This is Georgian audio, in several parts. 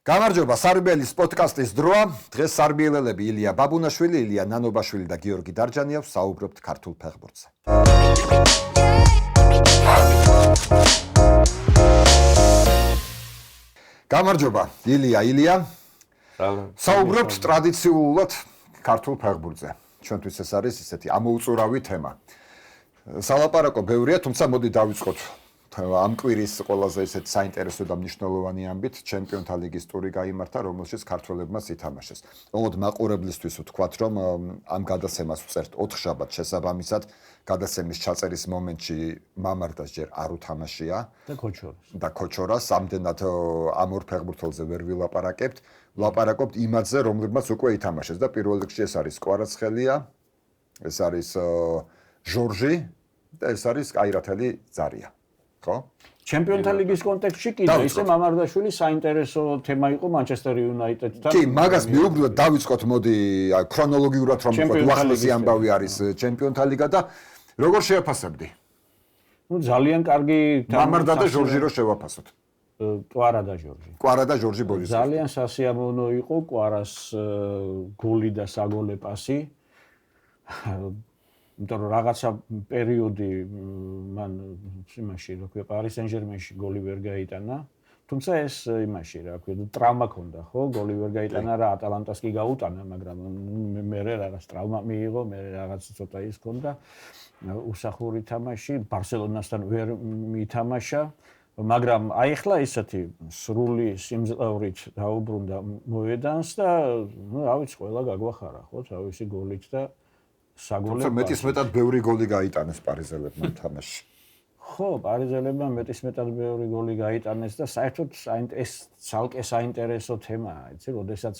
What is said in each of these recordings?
გამარჯობა, სარბიელის პოდკასტის დროა. დღეს სარბიელელები ილია ბაბუნაშვილი, ილია ნანობაშვილი და გიორგი დარჯანიევ საუბრობთ ქართულ ფეხბურთზე. გამარჯობა, ილია. საუბრობთ ტრადიციულად ქართულ ფეხბურთზე. ჩვენთვის ეს არის ისეთი ამოუწურავი თემა. სალაპარაკო ბევრია, თუმცა მოდი დავიწყოთ ამ კვირის ყველაზე ისეთ საინტერესო და მნიშვნელოვანი ამბით, ჩემპიონთა ლიგის ტური გაიმართა, რომელშიც ქართველებმა ითამაშეს. ოღონდ მაყურებლისთვის ვთქვათ, რომ ამ გადაცემას ვწერთ 4 შაბათს შესაბამისად, გადაცემის ჩაწერის მომენტში მამარდას ჯერ არ უთამაშია და ქოჩორას ამდენად ამ ორ ფეხბურთელზე ვერ ვილაპარაკებთ. ვლაპარაკობთ იმაზე, რომლებმაც უკვე ითამაშეს და პირველ რიგში ეს არის კვარაცხელია, ეს არის ჟორჟი და ეს არის კაირათელი ზარია. ხო? ჩემპიონთა ლიგის კონტექსტში კიდე ისე მამარდაშვილი საინტერესო თემა იყო მანჩესტერ იუნაიტედთან. კი, მაგას მიუბრუნდეთ, დავიწყოთ, მოდი ქრონოლოგიურად რომ ვთქვათ, უახლესი ამბავი არის ჩემპიონთა ლიგა და როგორ შეაფასებდი? ძალიან კარგი მამარდა და ჟორჟი რო შევაფასოთ. კვარა და ჟორჟი ბოლის. ძალიან სასიამოვნო იყო კვარას გოლი და საგოლე პასი. იმიტომ რომ რაღაცა პერიოდი მან იმაში, რა ქვია, პარი სენ-ჟერმენში გოლი ვერ გაიტანა. თუმცა ეს იმაში, რა ქვია, ტრავმა ჰქონდა, ხო? გოლი ვერ გაიტანა რა ატალანტას კი გაუტანა, მაგრამ მე რაღაც ტრავმა მიიღო, მე რაღაც ცოტა ის ჰქონდა. უსახური თამაში, ბარსელონასთან ვერ მითამაშა, მაგრამ აი ახლა ისეთი სრული სიმძლავრით დაუბრუნდა მოედანს და რა ვიცი, ყველა გაგვახარა, ხო, თავისი გოლით და საგოლე. მეტისმეტად ბევრი გოლი გაიტანეს პარიზელებმა თამაში. ხო, პარიზელებმა მეტისმეტად ბევრი გოლი გაიტანეს და საერთოდ ეს ცალკე საინტერესო თემაა, იცი, როდესაც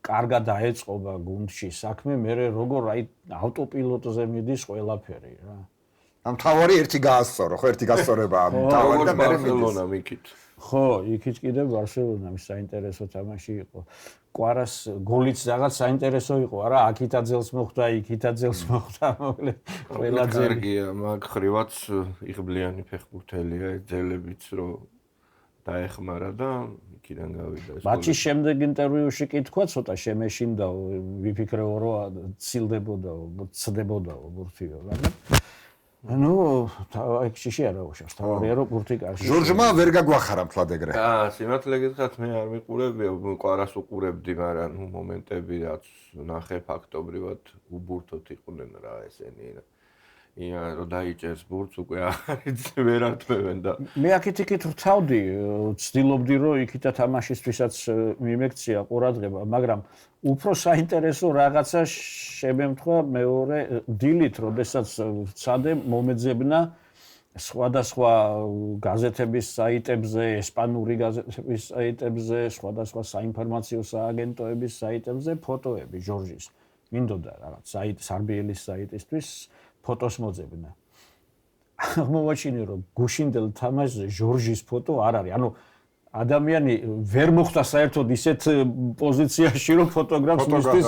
კარგად დაეწყობა გუნდში საქმე, მე როგორ აი ავტოპილოტზე მიდის ყველაფერი რა. ამ თავარი ერთი გაასწორო, ხო, ერთი გასწორება ამ თავარი და მე ბარსელონა მიქით. ხო, იქით კიდე ბარსელონა საინტერესო თამაში იყო. კვარას გოლიც რაღაც საინტერესო იყო, არა, აქითა ძელს მოხვდა, იქითა ძელს მოხვდა, მოკლედ ყველა ძელი. კარგია, მაგ ხრივაც იღბლიანი ფეხბურთელია, ძელებიც რო დაეხმარა და იქიდან გავიდა ეს. მატჩის შემდეგ ინტერვიუში კი თქვა, ცოტა შემეშინდაო, ვიფიქრეო, რომ ცდებოდაო ბურთიო, მაგრამ ну, აი შეში არა უშავს, თავარია რომ ბურთი კარგი. ჟორჟმა ვერ გაგვახარა მთლად ეგრე. სიმართლე გითხრათ, მე არ მიყურებია, კვარას უყურებდი, მაგრამ ნუ მომენტები რაც ნახე ფაქტობრივად უბურთოთ იყვნენ რა ესენი. რო დაიჭერს ბურთს უკვე ვერ ართმევენ და მე აქეთ-იქით ვრთავდი, ვცდილობდი რომ იქითა თამაშისთვისაც მიმექცია ყურადღება, მაგრამ უფრო საინტერესო რაღაცა შემემთხვა მეორე დილით, როდესაც ვცადე მომეძებნა სხვადასხვა გაზეთების საიტებზე, ესპანური გაზეთების საიტებზე, სხვადასხვა საინფორმაციო სააგენტოების საიტებზე ფოტოები ჟორჟის. მინდოდა რაღაც საიტ სარბიელის საიტისთვის ფოტოს მოძებნა. აღმოვაჩინე, რომ გუშინდელ თამაშზე ჟორჟის ფოტო არ არის. ანუ ადამიანი ვერ მოხვდა საერთოდ ისეთ პოზიციაში, რომ ფოტოგრაფს მისთვის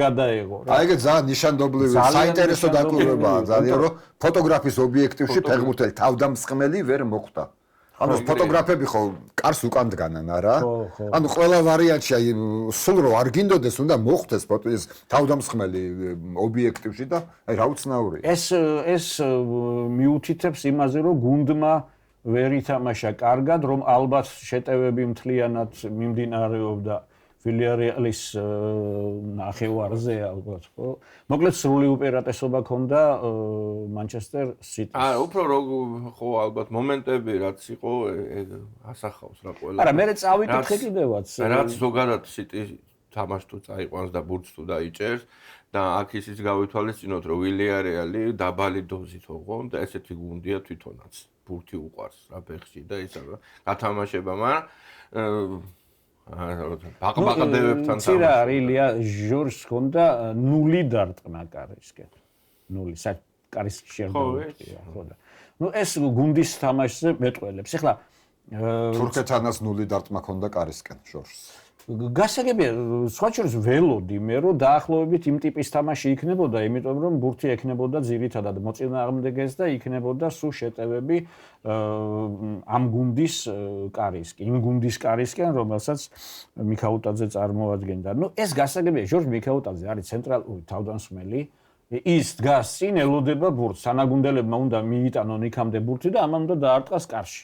გადაეღო. აი ეგ ძალიან ნიშანდობლივი, საინტერესო დაკვირვებაა ძალიან, რომ ფოტოგრაფის ობიექტივში ფეხბურთელი თავდამსხმელი ვერ მოხვდა. ანუ ფოტოგრაფები ხო კარს უკან დგანან, არა? ანუ ყველა ვარიანტში აი სულ რო არ გინდოდეს, უნდა მოხვდეს ფოტოს თავდამსხმელი ობიექტივში და აი რა უცნაურია. ეს მიუთითებს იმაზე, რომ გუნდმა ვერ ითამაშა კარგად, რომ ალბათ შეტევები მთლიანად მიმდინარეობდა ვილიარეალის ნახევარზე ალბათ, ხო? მოკლედ სრული უპირატესობა ჰქონდა მანჩესტერ სიტის. უფრო ხო ალბათ მომენტები რაც იყო ასახავს რა ყველა. არა, მე წავიკითხე კიდევაც. რაც ზოგადად სიტი თამაშს თუ წაიყვანს და ბურთს თუ დაიჭერს და აქ ისიც გავითვალისწინოთ, რომ ვილიარეალი დაბალი დოზით ოღონდ და ესეთი გუნდია თვითონაც. ბურთი უყვარს რა ფეხში და ისა გათამაშება, მაგრამ ბაყბაყდებებთან თამაში. ცირა რილია ჟორჟს ჰქონდა 0 დარტყმა კარისკენ. 0 საკარის შერდოვია, ხო და. ნუ ეს გუნდის თამაშზე მეტყველებს. ეხლა თურქეთანაც 0 დარტყმა ჰქონდა კარისკენ ჟორჟს. გასაგებია, სხვა შორის ველოდი მე რომ დაახლოებით იმ ტიპის თამაში იქნებოდა, იმიტომ რომ ბურთი ექნებოდა ძირითადად მოწინააღმდეგეს და იქნებოდა სულ შეტევები ამ გუნდის კარისკენ, იმ გუნდის კარისკენ, რომელსაც მიქაუტაძე წარმოადგენდა. ნუ ეს გასაგებია, ჟორჟ მიქაუტაძე არის ცენტრალური თავდამსხმელი, ის დგას წინ, ელოდება ბურთს, თანაგუნდელებმა უნდა მიიტანონ იქამდე ბურთი და ამან უნდა დაარტყას კარში.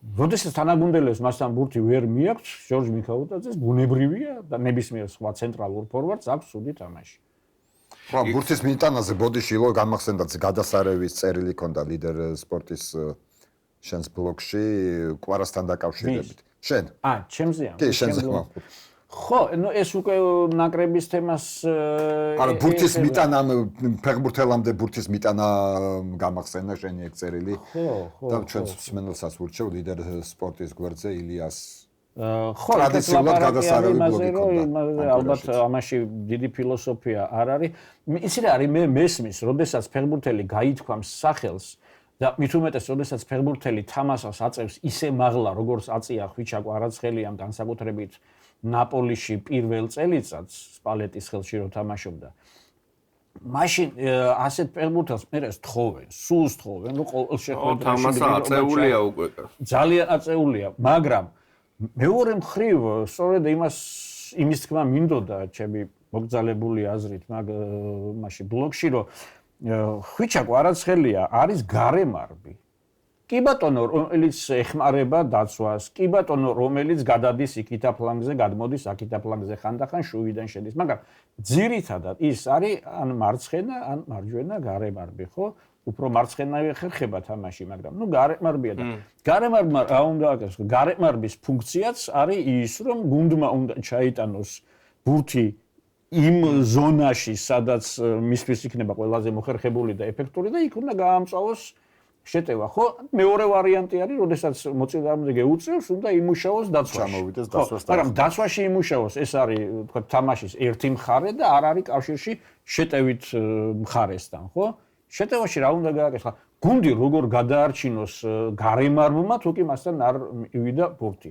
როდესაც თანაგუნდელებს მასთან ბურთი ვერ მიაქვს, ჟორჟ მიქაუტაძეს ბუნებრივია და ნებისმიერ სხვა ცენტრალურ ფორვარდს აქვს სუდი თამაში. ხო, ბურთის მიტანაზე ბოდიში ილო გამახსენდა გადასარევის წერილი ქონდა ლიდერ სპორტის შენს ბლოგში კვარასთან დაკავშირებით. შენ? ჩემზეა. კი, შენზე ხმა. ხო, ნუ ეს უკვე ნაკრების თემას არა, ბურთის მიტანა ფეხბურთელამდე ბურთის მიტანა გამახსენა შენი ეგ წერილი. ხო. და ჩვენს მსმენელსაც ურჩევ ლიდერ სპორტის გვერდზე ილიას. ხო, ტრადიციულად გადასარევი ბლოგი ქონდა. ალბათ ამაში დიდი ფილოსოფია არ არის. იცი რა არის, მე მესმის, როდესაც ფეხბურთელი გაითქვამს სახელს და მით უმეტეს, როდესაც ფეხბურთელი თამაშს აწევს ისე მაღლა, როგორც აწია ხვიჩა კვარაცხელიამ განსაკუთრებით ნაპოლიში პირველ წელიწადს სპალეტის ხელში რო თამაშობდა. მაშინ ასეთ ფეხბურთელს მე თხოვენ, სულს თხოვენ, რომ ყოველ შეხვედრაში თამაშა აწეულია უკვე. ძალიან აწეულია, მაგრამ მეორე მხრივ სწორედ იმის თქმა მინდოდა ჩემი მოგზალებული აზრით მაშინ ბლოგში, რომ ხვიჩა კვარაცხელია არის გარემარბი. კი ბატონო, რომელიც ეხმარება დაცვას, კი ბატონო, რომელიც გადადის იქითა ფლანგზე, გადმოდის აქითა ფლანგზე ხანდახან შუიდან შედის, მაგრამ ძირითადად ის არის ან მარცხენა, ან მარჯვენა გარემარბი, ხო? უფრო მარცხენავი ხერხება თამაში, მაგრამ ნუ გარემარბია და გარემარბმა რა უნდა აკეთოს? გარემარბის ფუნქციაც არის ის, რომ გუნდმა უნდა ჩაიტანოს ბურთი იმ ზონაში, სადაც მისთვის იქნება ყველაზე მოხერხებული და ეფექტური და იქ უნდა გაამწვავოს შეტევა, ხო? მეორე ვარიანტი არის, როდესაც მოწინააღმდეგე უწევს, უნდა იმუშაოს დაცვაში. ჩამოვიდეს დაცვას. მაგრამ დაცვაში იმუშაოს, ეს არის, თქვა, თამაშის ერთი მხარე და არ არის კავშირში შეტევით მხარესთან, ხო? შეტევაში რა უნდა გააკეთოს? გუნდი როგორ გადაარჩინოს გარემარბმა, თუ კი მასთან არ მივიდა ბურთი.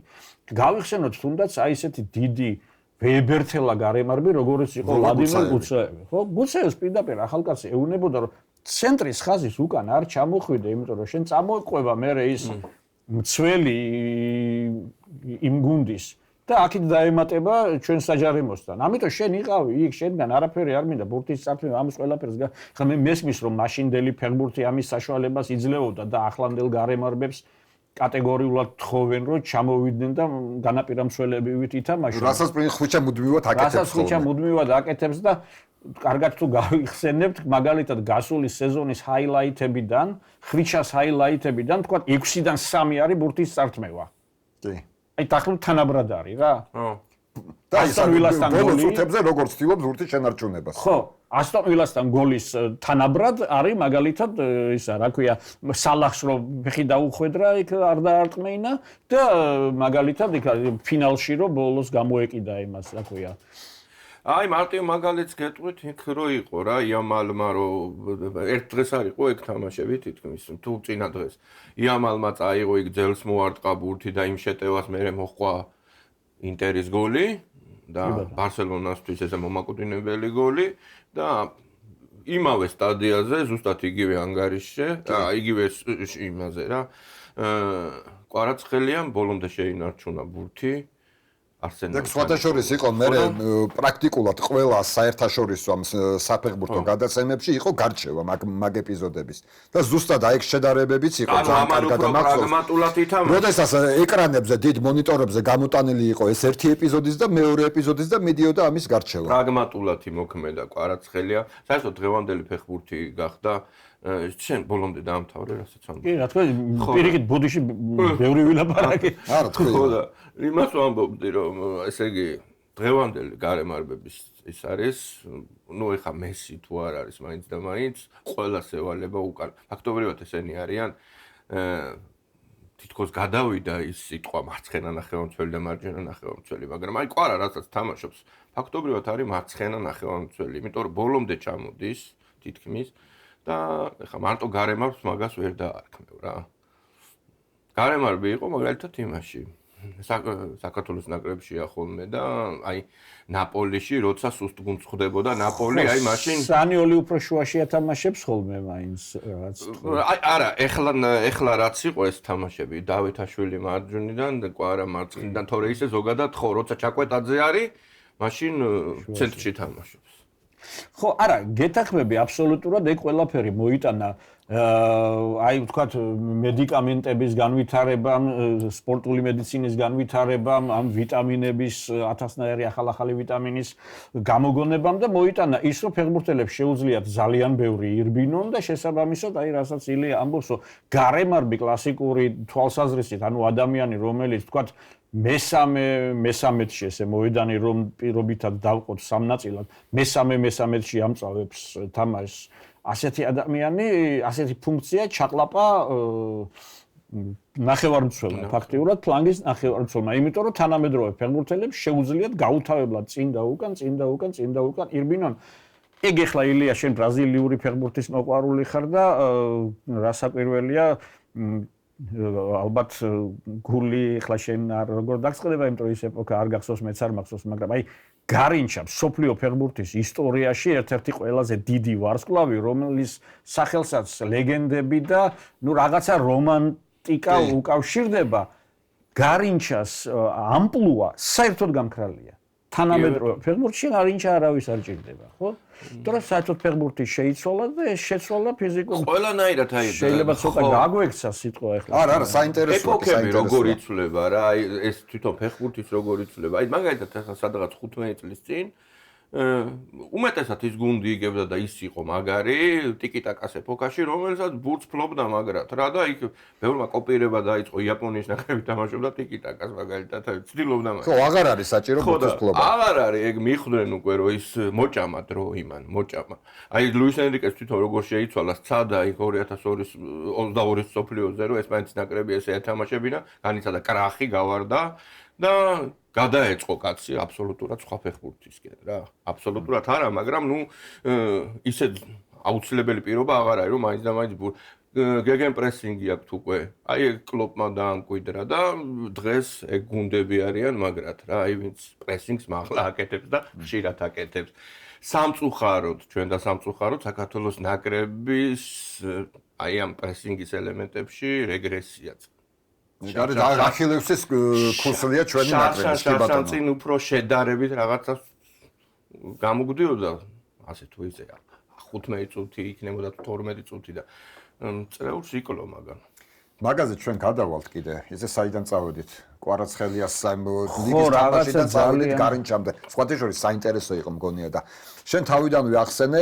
გავიხსენოთ თუნდაც აი ესეთი დიდი ვეებერთელა გარემარბი, როგორც იყო ვლადიმერ გუცაევი, ხო? გუცაევს პირდაპირ ახალკაცი ეუბნებოდა, რომ ცენტრის ხაზის უკან არ ჩამოხვიდე, იმიტომ რომ შენ წამოიყვება მერე ის მცველი იმ გუნდის და აქეთ დაემატება ჩვენ საჯარიმოსთან. ამიტომ შენ იყავი იქ, შენგან არაფერი არ მინდა ბურთის წარქმევა, ამის ყველაფერს ხა მე მესმის რომ მაშინდელი ფეხბურთი ამის საშუალებას იძლეოდა და ახლანდელ გარემარბებს კატეგორიულად თხოვენ, რომ ჩამოვიდნენ და განაპირა მსვლელებივით ითამაშონ. რასაც პრინ ხვიჩა მუდმივად აკეთებს. რასაც ხვიჩა მუდმივად აკეთებს და კარგად თუ გავიხსენებთ, მაგალითად გასული სეზონის ჰაილაითებიდან, ხვიჩას ჰაილაითებიდან, თქვა 6-დან 3 არის ბურთის წარქმევა. კი. აი დაახლოებით თანაბრად არის რა. ხო. და Aston Villa-სთან გოლის უთებზე როგორც ცდილობს ბურთის შენარჩუნებას. ხო, Aston Villa-სთან გოლის თანაბრად არის მაგალითად ისა, რა ქვია, სალახს რომ ფეხი დაუხვედრა, იქ არ დაარტყმეინა და მაგალითად იქ ფინალში რომ ბოლოს გამოეკიდა იმას, რა ქვია. აი მარტივ მაგალითს გეტყვით, იქ რო იყო რა, იამალმა რო ერთ დღეს არ იყო ეგ თამაშები თითქმის, თუ წინა დღეს. იამალმა წაიღო იქ ძელს მოარტყა ბურთი და იმ შეტევას მერე მოჰყვა ინტერის გოლი და ბარსელონასთვის ეს მომაკუთვნებელი გოლი და იმავე სტადიაზე, ზუსტად იგივე ანგარიშზე, იგივე იმაზე რა. კვარაცხელიამ ბოლომდე შეინარჩუნა ბურთი. და სხვადასხვა იყო მე პრაქტიკულად ყველა საერთაშორისო საფეხბურთო გადაცემებში იყო გარჩევა მაგ ეპიზოდების და ზუსტად აი ეს შედარებებიც იყო ძალიან კარგად პრაგმატულად ითამაშა. როდესაც ეკრანებზე დიდ მონიტორებზე გამოტანილი იყო ეს ერთი ეპიზოდის და მეორე ეპიზოდის და მიდიოდა ამის გარჩევა. პრაგმატულად იმოქმედა კვარაცხელია. საერთოდ დღევანდელი ფეხბურთი გახდა შენ ბოლომდე დაამთავრე რასაც ამბობ. კი, რა თქმა უნდა, პირიქით ბოდიში ბევრი ვილაპარაკე. არა, თქვი. ხო და იმას ვამბობდი, რომ ესე იგი დღევანდელი გარემარბების ის არის, ნუ ეხა მესი თუ არ არის მაინც და მაინც ყველას ევალება უკან. ფაქტობრივად ესენი არიან თითქოს გადავიდა ის სიტყვა მარცხენა ნახევარმცველი და მარჯვენა ნახევარმცველი, მაგრამ აი კვარა რასაც თამაშობს, ფაქტობრივად არის მარცხენა ნახევარმცველი, იმიტომ რომ ბოლომდე ჩამოდის თითქმის და ეხა მარტო გარემარბს მაგას ვერ დაარქმევ რა. გარემარბი იყო მაგალითად იმაში. საქართველოს ნაკრებშია ხოლმე და აი ნაპოლიში როცა სუსტ გუნდს ხვდებოდა ნაპოლი აი მაშინ სანიოლი უფრო შუაში ათამაშებს ხოლმე მაინც რაღაც არა ეხლა რაც იყო ეს თამაშები დავითაშვილი მარჯვნიდან და კვარა მარცხნიდან თორე ისე ზოგადად ხო როცა ჩაკვეტაძე არის მაშინ ცენტრში თამაშობს ხო არა გეთახმები აბსოლუტურად ეგ ყველაფერი მოიტანა აი ვთქვათ მედიკამენტების განვითარებამ სპორტული მედიცინის განვითარებამ ამ ვიტამინების ათასნაირი ახალ-ახალი ვიტამინის გამოგონებამ და მოიტანა ის რომ ფეხბურთელებს შეუძლიათ ძალიან ბევრი ირბინონ და შესაბამისად აი რასაც ილია ამბობს რომ გარემარბი კლასიკური თვალსაზრისით ანუ ადამიანი რომელიც ვთქვათ მესამედში ესე მოედანი რომ პირობითად დავყოთ სამნაწილად მესამედში ამწავებს თამაშს ასეთი ადამიანი ასეთი ფუნქცია ჩაყლაპა ნახევარმცველმა ფაქტიურად ფლანგის ნახევარმცველმა იმიტომ რომ თანამედროვე ფეხბურთელებს შეუძლიათ გაუთავებლად წინ და უკან ირბინონ ეგ ახლა ილია შენ ბრაზილიური ფეხბურთის მოყვარული ხარ და რასაკვირველია ალბათ გული ხლა შენ როგორ დაგწყდება იმიტომ ის ეპოქა არ გახსოვს მეც არ მახსოვს მაგრამ აი გარინჩა სოფლიო ფეხბურთის ისტორიაში ერთ-ერთი ყველაზე დიდი ვარსკვლავი რომლის სახელსაც ლეგენდები და ნუ რაღაცა რომანტიკა უკავშირდება გარინჩას ამპლუა საერთოდ გამქრალია თანამედროვე ფეხბურთში გარინჩა არავის არ ჭირდება ხო თორე საერთოდ ფეხბურთი შეიცვალა და ეს შეცვალა ფიზიკურად ყველანაირად აი შეიძლება ცოტა გაგვექცა სიტყვა ახლა არა საინტერესოა ეპოქები როგორ იცვლება რა აი ეს თვითონ ფეხბურთის როგორ იცვლება აი მაგალითად ახლა სადღაც 15 წლის წინ უმეტესად ის გუნდი იგებდა და ის იყო მაგარი ტიკიტაკას ეპოქაში რომელსაც ბურთს ფლობდა მაგრად რა და იქ ბევრმა კოპირება დაიწყო იაპონიის ნაკრები თამაშობდა ტიკიტაკას მაგალითად ცდილობდა მაგ ხო აღარ არის საჭირო ბურთის ფლობა აღარ არის ეგ მიხვდნენ უკვე რომ ის მოჭამა დრო იმან მოჭამა აი ლუის ენრიკეს თვითონ როგორ შეიცვალა სცადა იქ 2022 სოფლიოზე რომ ესპანეთის ნაკრები ესე ეთამაშებინა განიცადა კრახი გავარდა და გადაეწყო კაცი აბსოლუტურად სხვა ფეხბურთისკენ რა აბსოლუტურად არა მაგრამ ნუ ისე აუცილებელი პირობა აღარ არის რომ მაინც და მაინც გეგენ პრესინგი აქვს უკვე აი ეგ კლოპმა დაამკვიდრა და დღეს ეგ გუნდები არიან მაგრად რა აი ვინც პრესინგს მაღლა აკეთებს და ხშირად აკეთებს სამწუხაროდ ჩვენ და სამწუხაროდ საქართველოს ნაკრების აი ამ პრესინგის ელემენტებში რეგრესიაც გარი და ახილევსის ქუსლია ჩვენი ნაკრების კი ბატონო. წინ უფრო შედარებით რაღაცა გამოგვდიოდა ასე თუ ისე 15 წუთი იქნებოდა 12 წუთი და წრეულს იკლო მაგან. მაგაზე ჩვენ გადავალთ კიდე. ესე საიდან წავედით? კვარაცხელიას ლიგის თამაშიდან წავედით გარინჩამდე. სხვათა შორის საინტერესო იყო მგონია და შენ თავიდანვე ახსენე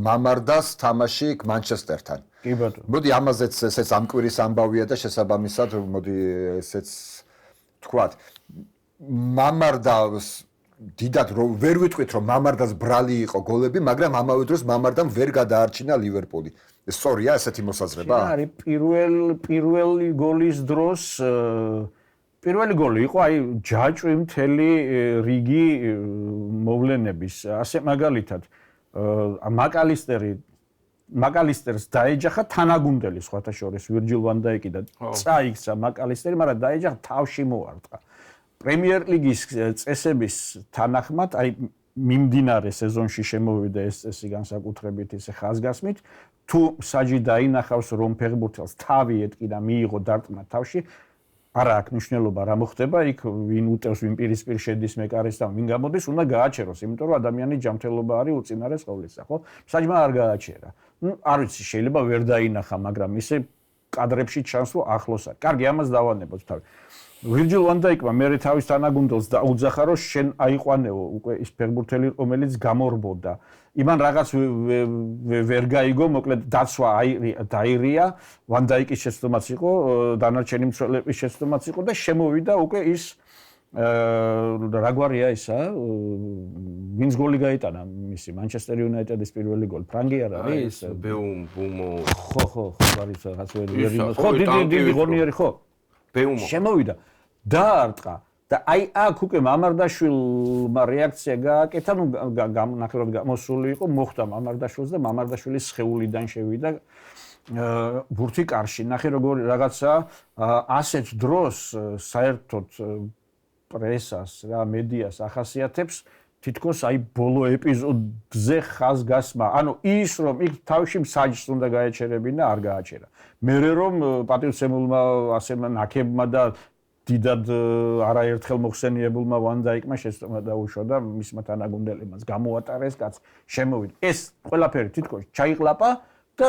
მამარდას თამაში მანჩესტერთან. კი ბატონო. მოდი ამაზეც ესეც ამ კვირის ამბავია და შესაბამისად მოდი ესეც თქვათ მამარდას დიდად ვერ ვიტყვით რომ მამარდას ბრალი იყო გოლები, მაგრამ ამავე დროს მამარდამ ვერ გადაარჩინა ლივერპული. სწორია ესეთი მოსაზრება? არის პირველი გოლის დროს პირველი გოლი იყო აი ჯაჭვი მთელი რიგი მოვლენების. ასე მაგალითად მაკალისტერს დაეჯახა თანაგუნდელი სხვათა შორის ვირჯილ ვან დაიკი და წაიქცა მაკალისტერი, მაგრამ დაეჯახა თავში მოარტყა. პრემიერ ლიგის წესების თანახმად აი მიმდინარე სეზონში შემოვიდა ეს წესი განსაკუთრებით ისე ხაზგასმით თუ საჯი დაინახავს რომ ფეხბურთელს თავი ეტკი და მიიღო დარტყმა თავში არა აქვს მნიშვნელობა რა მოხდება იქ ვინ უტევს ვინ პირისპირ შედის მეკარისთან ვინ გამოდის უნდა გააჩეროს იმიტომ რომ ადამიანის ჯანმრთელობა არის უწინარეს ყოვლისა ხო საჯმა არ გააჩერა ნუ არ ვიცი შეიძლება ვერ დაინახა მაგრამ ისე კადრებში ჩანს რომ ახლოს არის კარგი ამას დავანებოთ თავი ვირჯილ ვან დაიკმა მე თავის თანაგუნდელს დაუძახა რომ შენ აიყვანეო უკვე ის ფეხბურთელი რომელიც გამორბოდა იმან რაღაც ვერ გაიგო მოკლედ დაცვა დაირია ვან დაიკის შეცდომაც იყო დანარჩენი მცველების შეცდომაც იყო და შემოვიდა უკვე ის რა გვარია ისა ვინც გოლი გაიტანა მისი მანჩესტერ იუნაიტედის პირველი გოლი ფრანგი არ არის ბუმო ხო არის რაღაც ხო დიდი ღონიერი ხო შემოვიდა დაარტყა და აი აქ უკვე მამარდაშვილმა რეაქცია გააკეთა ნუ ნახევრად გამოსული იყო მოხდა მამარდაშვილს და მამარდაშვილის სხეულიდან შევიდა ბურთი კარში. ნახე როგორ რაღაცა ასეთ დროს საერთოდ პრესას რა მედიას ახასიათებს თითქოს აი ბოლო ეპიზოდზე ხაზგასმა. ანუ ის რომ იქ თავში მსაჯს უნდა გაეჩერებინა, არ გააჩერა. მერე რომ პატივცემულმა ასემა ნაკებმა და დიდად არაერთხელ მოხსენიებულმა ვან დაიკმა შეცდომა დაუშვა და მისმა თანაგუნდელებმაც გამოატარეს კაც შემოვიდა. ეს ყველაფერი თითქოს ჩაიყლაპა და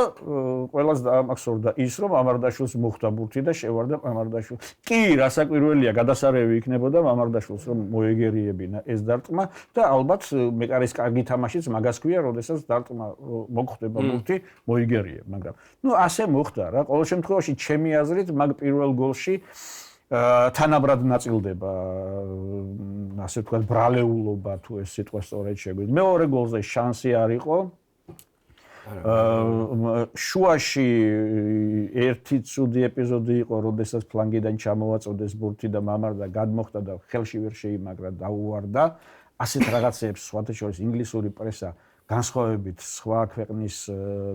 ყველას დაამახსოვრდა ის რომ მამარდაშვილს მოხვდა ბურთი და შევარდა მამარდაშვილს. კი, რასაკვირველია, გადასარევი იქნებოდა მამარდაშვილს რომ მოეგერიებინა ეს დარტყმა და ალბათ მეკარის კარგი თამაშიც მაგას ქვია, როდესაც დარტყმა მოგხვდება ბურთი, მოიგერიებ, მაგრამ ასე მოხდა რა. ყოველ შემთხვევაში ჩემი აზრით მაგ პირველ გოლში თანაბრად ნაწილდება ასე ვთქვათ ბრალეულობა თუ ეს სიტყვა სწორედ შეგვიძლია. მეორე გოლზე შანსი არ იყო. შუაში ერთი ცუდი ეპიზოდი იყო, როდესაც ფლანგიდან ჩამოვაწოდეს ბურთი და მამარდა გადმოხდა და ხელში ვერ შეიმაგრა, დაუვარდა. ასეთ რაღაცებს სხვათა შორის ინგლისური პრესა განსხვავებით სხვა ქვეყნის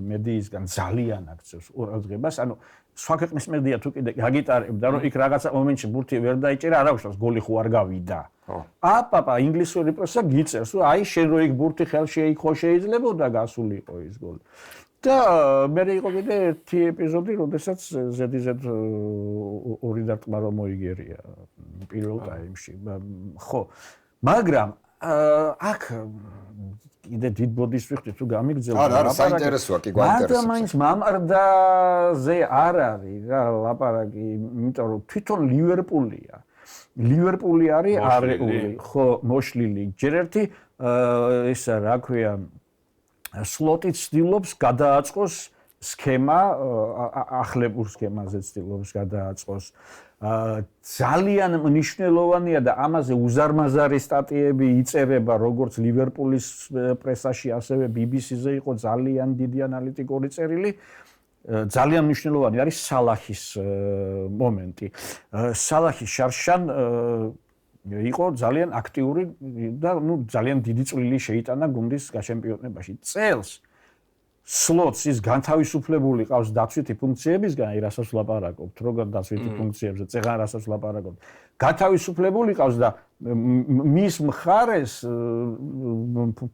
მედიისგან ძალიან აქცევს ყურადღებას. ანუ სხვა ქვეყნის მედია თუ კიდე გაგიტარებდა, რომ იქ რაღაცა მომენტში ბურთი ვერ დაიჭერა, არა უშავს გოლი ხო არ გავიდა. აპაპა ინგლისური პრესა გიწერს, რომ აი შენ რო იქ ბურთი ხელში იქ ხო შეიძლებოდა გასულიყო ის გოლი. და მე იყო კიდე ერთი ეპიზოდი, როდესაც ზედიზედ ორი დარტყმა რომ მოიგერია პირველ ტაიმში. ხო, მაგრამ აქ კიდე დიდ ბოდიშს ვიხდი თუ გამიგძელდა. არა, საინტერესოა კი გვაინტერესებს. მაგრამ მაინც მამარდაზე არ არის რა ლაპარაკი, იმიტომ რომ თვითონ ლივერპულია. ლივერპული არის არეული, ხო, მოშლილი. ჯერ ერთი ისა რა ქვია სლოტი ცდილობს გადააწყოს სქემა, ახლებურ სქემაზე ცდილობს გადააწყოს. ძალიან მნიშვნელოვანია და ამაზე უზარმაზარი სტატიები იწერება როგორც ლივერპულის პრესაში, ასევე BBC-ზე იყო ძალიან დიდი ანალიტიკური წერილი. ძალიან მნიშვნელოვანი არის სალაჰის მომენტი. სალაჰი შარშან იყო ძალიან აქტიური და ძალიან დიდი წვლილი შეიტანა გუნდის გაშემპიონებაში. წელს სლოტს ის განთავისუფლებული ყავს დაცვითი ფუნქციებისგან, აი რასაც ვლაპარაკობთ, როგორ დაცვითი ფუნქციებზე, წეღან რასაც ვლაპარაკობთ. განთავისუფლებული ყავს და მის მხარეს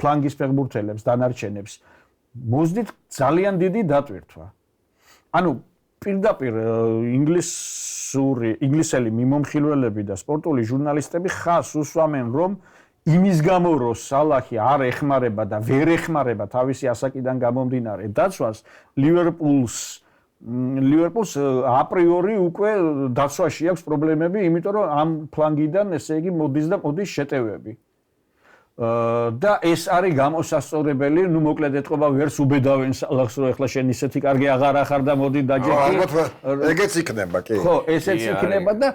ფლანგის ფეხბურთელებს, დანარჩენებს მოძდით ძალიან დიდი დატვირთვა. ანუ პირდაპირ ინგლისელი მიმომხილველები და სპორტული ჟურნალისტები ხას უსვამენ, რომ იმის გამო რომ სალაჰი არ ეხმარება და ვერ ეხმარება თავისი ასაკიდან გამომდინარე დაცვას, ლივერპულს აპრიორი უკვე დაცვაში აქვს პრობლემები, იმიტომ რომ ამ ფლანგიდან ესე იგი მოდის და მოდის შეტევები. და ეს არის გამოსასწორებელი, ნუ მოკლედ ეთყობა ვერს უბედავენ სალაჰს, რომ ეხლა შენ ისეთი კარგი აღარ ახარ და მოდი დაჯექი. ალბათ ეგეც იქნება, კი. ხო, ესეც იქნება და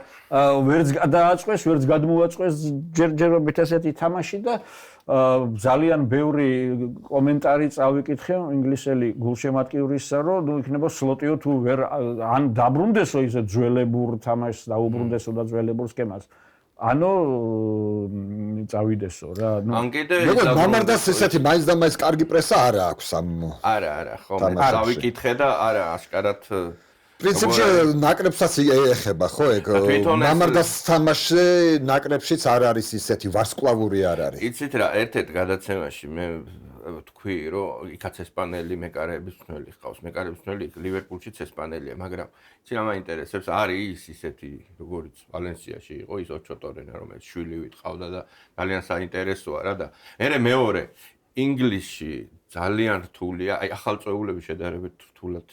ვერც გადააწყვეს, ვერც გადმოაწყვეს ჯერჯერობით ესეთი თამაში და ძალიან ბევრი კომენტარი წავიკითხე ინგლისელი გულშემატკივრისა, რომ ნუ იქნება სლოტიო თუ ვერ ან დაბრუნდესო ისე ძველებურ თამაშს და უბრუნდესო და ძველებურ სქემას. ანუ წავიდესო რა. ან კიდე მამარდას ესეთი მაინც და მაინც კარგი პრესა არა აქვს ამ. არა, ხო, მე წავიკითხე და არა, აშკარად პრინციპში ნაკრებსაც ეხება, ხო, ეგ მამარდას თამაშზე ნაკრებშიც არ არის ისეთი ვარსკვლავური არ არის. იცით რა, ერთ-ერთ გადაცემაში მე თქვი, რომ იქაც ესპანელი მეკარეების მცველი ჰყავს. მეკარეების მცველი ლივერპულშიც ესპანელია, მაგრამ იცი რა მაინტერესებს, არის ისეთი, როგორც ვალენსიაში იყო ის ოჩო ტორენა, რომელიც შვილივით ყავდა და ძალიან საინტერესოა რა და მეორე ინგლისში ძალიან რთულია, აი ახალწეულები შედარებით რთულად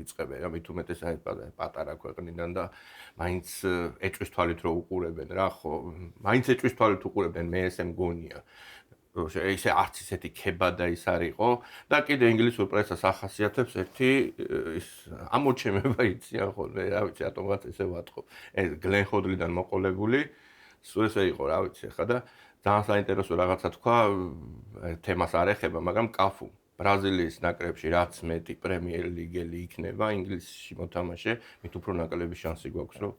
იწყებენ, რა მით უმეტესად პატარა ქვეყნიდან და მაინც ეჭვის თვალით რო უყურებენ რა, ხო, მაინც ეჭვის თვალით უყურებენ, მე ესე მგონია. ისე არც ისეთი ქება და ის არისო და კიდე ინგლისურ პრესას ახასიათებს ერთი ის ამოჩემება იციან ხოლმე, რა ვიცი, რატომღაც ესე ვატყობ. ეს გლენ ჰოდლიდან მოყოლებული, სულ ესე იყო, რა ვიცი, ხა და ძალიან საინტერესო რაღაცა თქვა, თემას არ ეხება, მაგრამ კაფუ ბრაზილიის ნაკრებში რაც მეტი პრემიერ ლიგელი იქნება, ინგლისში მოთამაშე, მით უფრო ნაკლები შანსი გვაქვს, რომ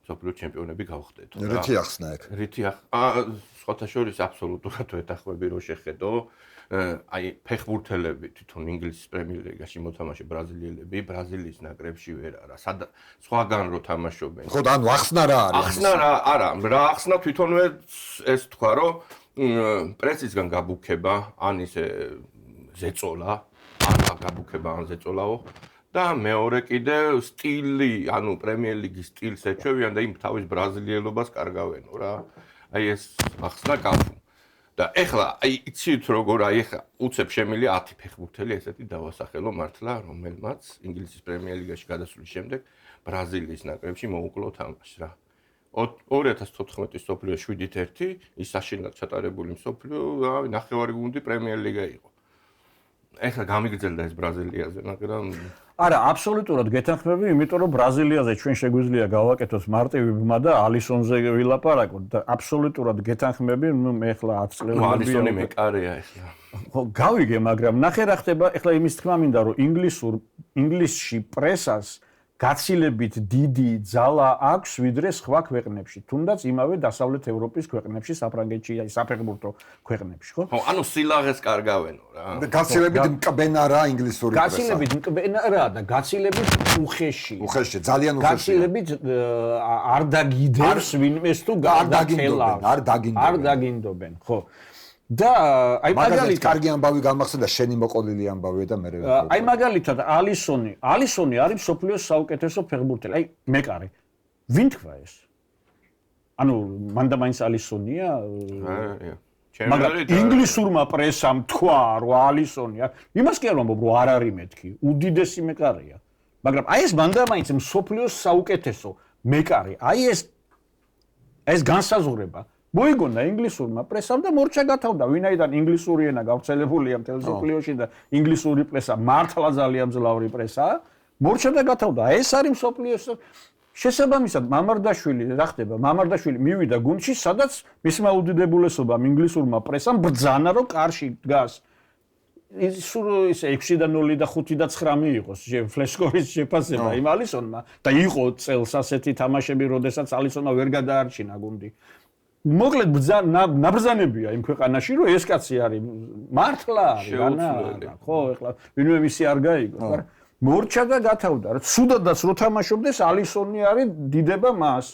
მსოფლიო ჩემპიონები გავხდეთ. რითი ახსნა ეგ? სხვათა შორის აბსოლუტურად ვეთანხმები რომ შეხედო. აი ფეხბურთელები თვითონ ინგლისის პრემიერ ლიგაში მოთამაშე ბრაზილიელები ბრაზილიის ნაკრებში ვერ არა. სხვაგან რო თამაშობენ. ხო და ანუ ახსნა რა არის? ახსნა რა ახსნა თვითონვე ეს თქვა რომ პრესისგან გაბუქება, ან ისე ზეწოლა, ან გაბუქება, ან ზეწოლაო და მეორე კიდე სტილი, ანუ პრემიერ ლიგის სტილს ეჩვევიან და იმ თავის ბრაზილიელობას კარგავენო რა. აი ეს ახსნა კაფუ. და ეხლა აი იცით როგორ აი ეხლა უცებ შემილია 10 ფეხბურთელი ესეთი დავასახელო მართლა რომელმაც ინგლისის პრემიერ ლიგაში გადასვლის შემდეგ ბრაზილიის ნაკრებში მოუკლო თამაშს რა 2014 მსოფლიო 7-1 ის საშინლად ჩატარებული მსოფლიო ნახევარი გუნდი პრემიერ ლიგა იყო ეხლა გამიგრძელდა ეს ბრაზილიაზე მაგრამ არა აბსოლუტურად გეთანხმები იმიტომ რომ ბრაზილიაზე ჩვენ შეგვიძლია გავაკეთოთ მარტივი ბმა და ალისონზე ვილაპარაკოთ და აბსოლუტურად გეთანხმები მე ახლა 10 წლები ალისონი მეკარეა ეხლა ხო გავიგე მაგრამ ნახე რა ხდება ეხლა იმის თქმა მინდა რომ ინგლისში პრესას გაცილებით დიდი ძალა აქვს ვიდრე სხვა ქვეყნებში თუნდაც იმავე დასავლეთ ევროპის ქვეყნებში საფრანგეთში აი საფეხბურთო ქვეყნებში ხო ხო ანუ სილაღეს კარგავენო რა გაცილებით მკბენა რა ინგლისური პრესა გაცილებით მკბენა რა და გაცილებით უხეში ძალიან უხეში გაცილებით არ დაგიდებს ვინმეს თუ არ დაგინდობენ ხო და აი მაგალითად კარგი ამბავი გამახსენდა შენი მოყოლილი ამბავია და მე აი მაგალითად ალისონი არის სოფლიოს საუკეთესო ფეხბურთელი აი მეკარე ვინ თქვა ეს ანუ მანდამაინც ალისონია მაგრამ ინგლისურმა პრესამ თქვა რომ ალისონია იმას კი არ ვამბობ რომ არ არის მეთქი უდიდესი მეკარეა მაგრამ აი ეს მანდამაინც სოფლიოს საუკეთესო მეკარე აი ეს განსაზღვრება მოიგონა ინგლისურმა პრესამ და მორჩა გათავდა ვინაიდან ინგლისური ენა გავრცელებულია მთელ მსოფლიოში და ინგლისური პრესა მართლა ძალიან მძლავრი პრესაა მორჩა და გათავდა ეს არის მსოფლიოს შესაბამისად მამარდაშვილი რა ხდება მამარდაშვილი მივიდა გუნდში სადაც მისმა უდიდებულესობამ ინგლისურმა პრესამ ბრძანა რომ კარში დგას ის 6 და 0 და 5 და 9 იყოს ფლეშკორის შეფასება იმ ალისონმა და იყო წელს ასეთი თამაშები როდესაც ალისონმა ვერ გადაარჩინა გუნდი მოკლედ ნაბრძანებია იმ ქვეყანაში რომ ეს კაცი არის მართლა არის ანა ხო ეხლა ვინმე მისი არ გაიგო მაგრამ მორჩა და გათავდა რა სუდადაც რო თამაშობდეს ალისონი არის დიდება მას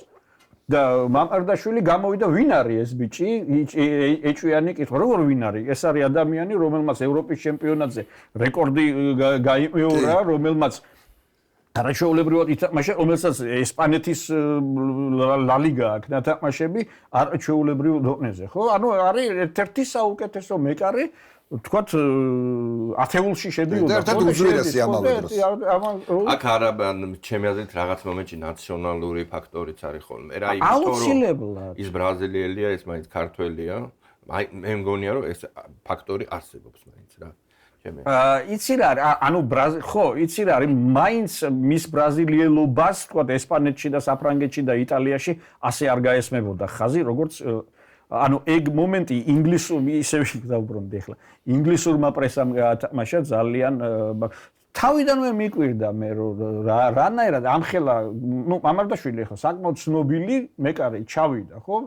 და მამარდაშვილი გამოვიდა ვინ არის ეს ბიჭი ეჭვიანი კითხვა როგორ ვინ არის ეს არის ადამიანი რომელმაც ევროპის ჩემპიონატზე რეკორდი გაიმეორა რომელმაც არაჩვეულებრივად ითამაშა, რომელსაც ესპანეთის ლა ლიგა აქვს ნათამაშები არაჩვეულებრივ დონეზე, ხო? ანუ არის ერთ-ერთი საუკეთესო მეკარე, თქვათ, ათეულში შედიოდა. ერთ-ერთი უძველესი ამავე დროს. აქ არა, ჩემი აზრით რაღაც მომენტში ნაციონალური ფაქტორიც არის ხოლმე. რა იმიტომ აუცილებლად. ის ბრაზილიელია, ეს მაინც ქართველია. აი მე მგონია რომ ეს ფაქტორი არსებობს მაინც რა. იცი რა ანუ ხო იცი რა მაინც მის ბრაზილიელობას თქვა ესპანეთში და საფრანგეთში და იტალიაში ასე არ გაესმებოდა ხაზი როგორც ანუ ეგ მომენტი ინგლისური ისევ დავუბრუნდი ახლა ინგლისურმა პრესამ გაათამაშა ძალიან თავიდანვე მიკვირდა მე რომ რანაირად ამხელა ნუ მამარდაშვილი ახლა საკმაოდ ცნობილი მეკარე ჩავიდა ხო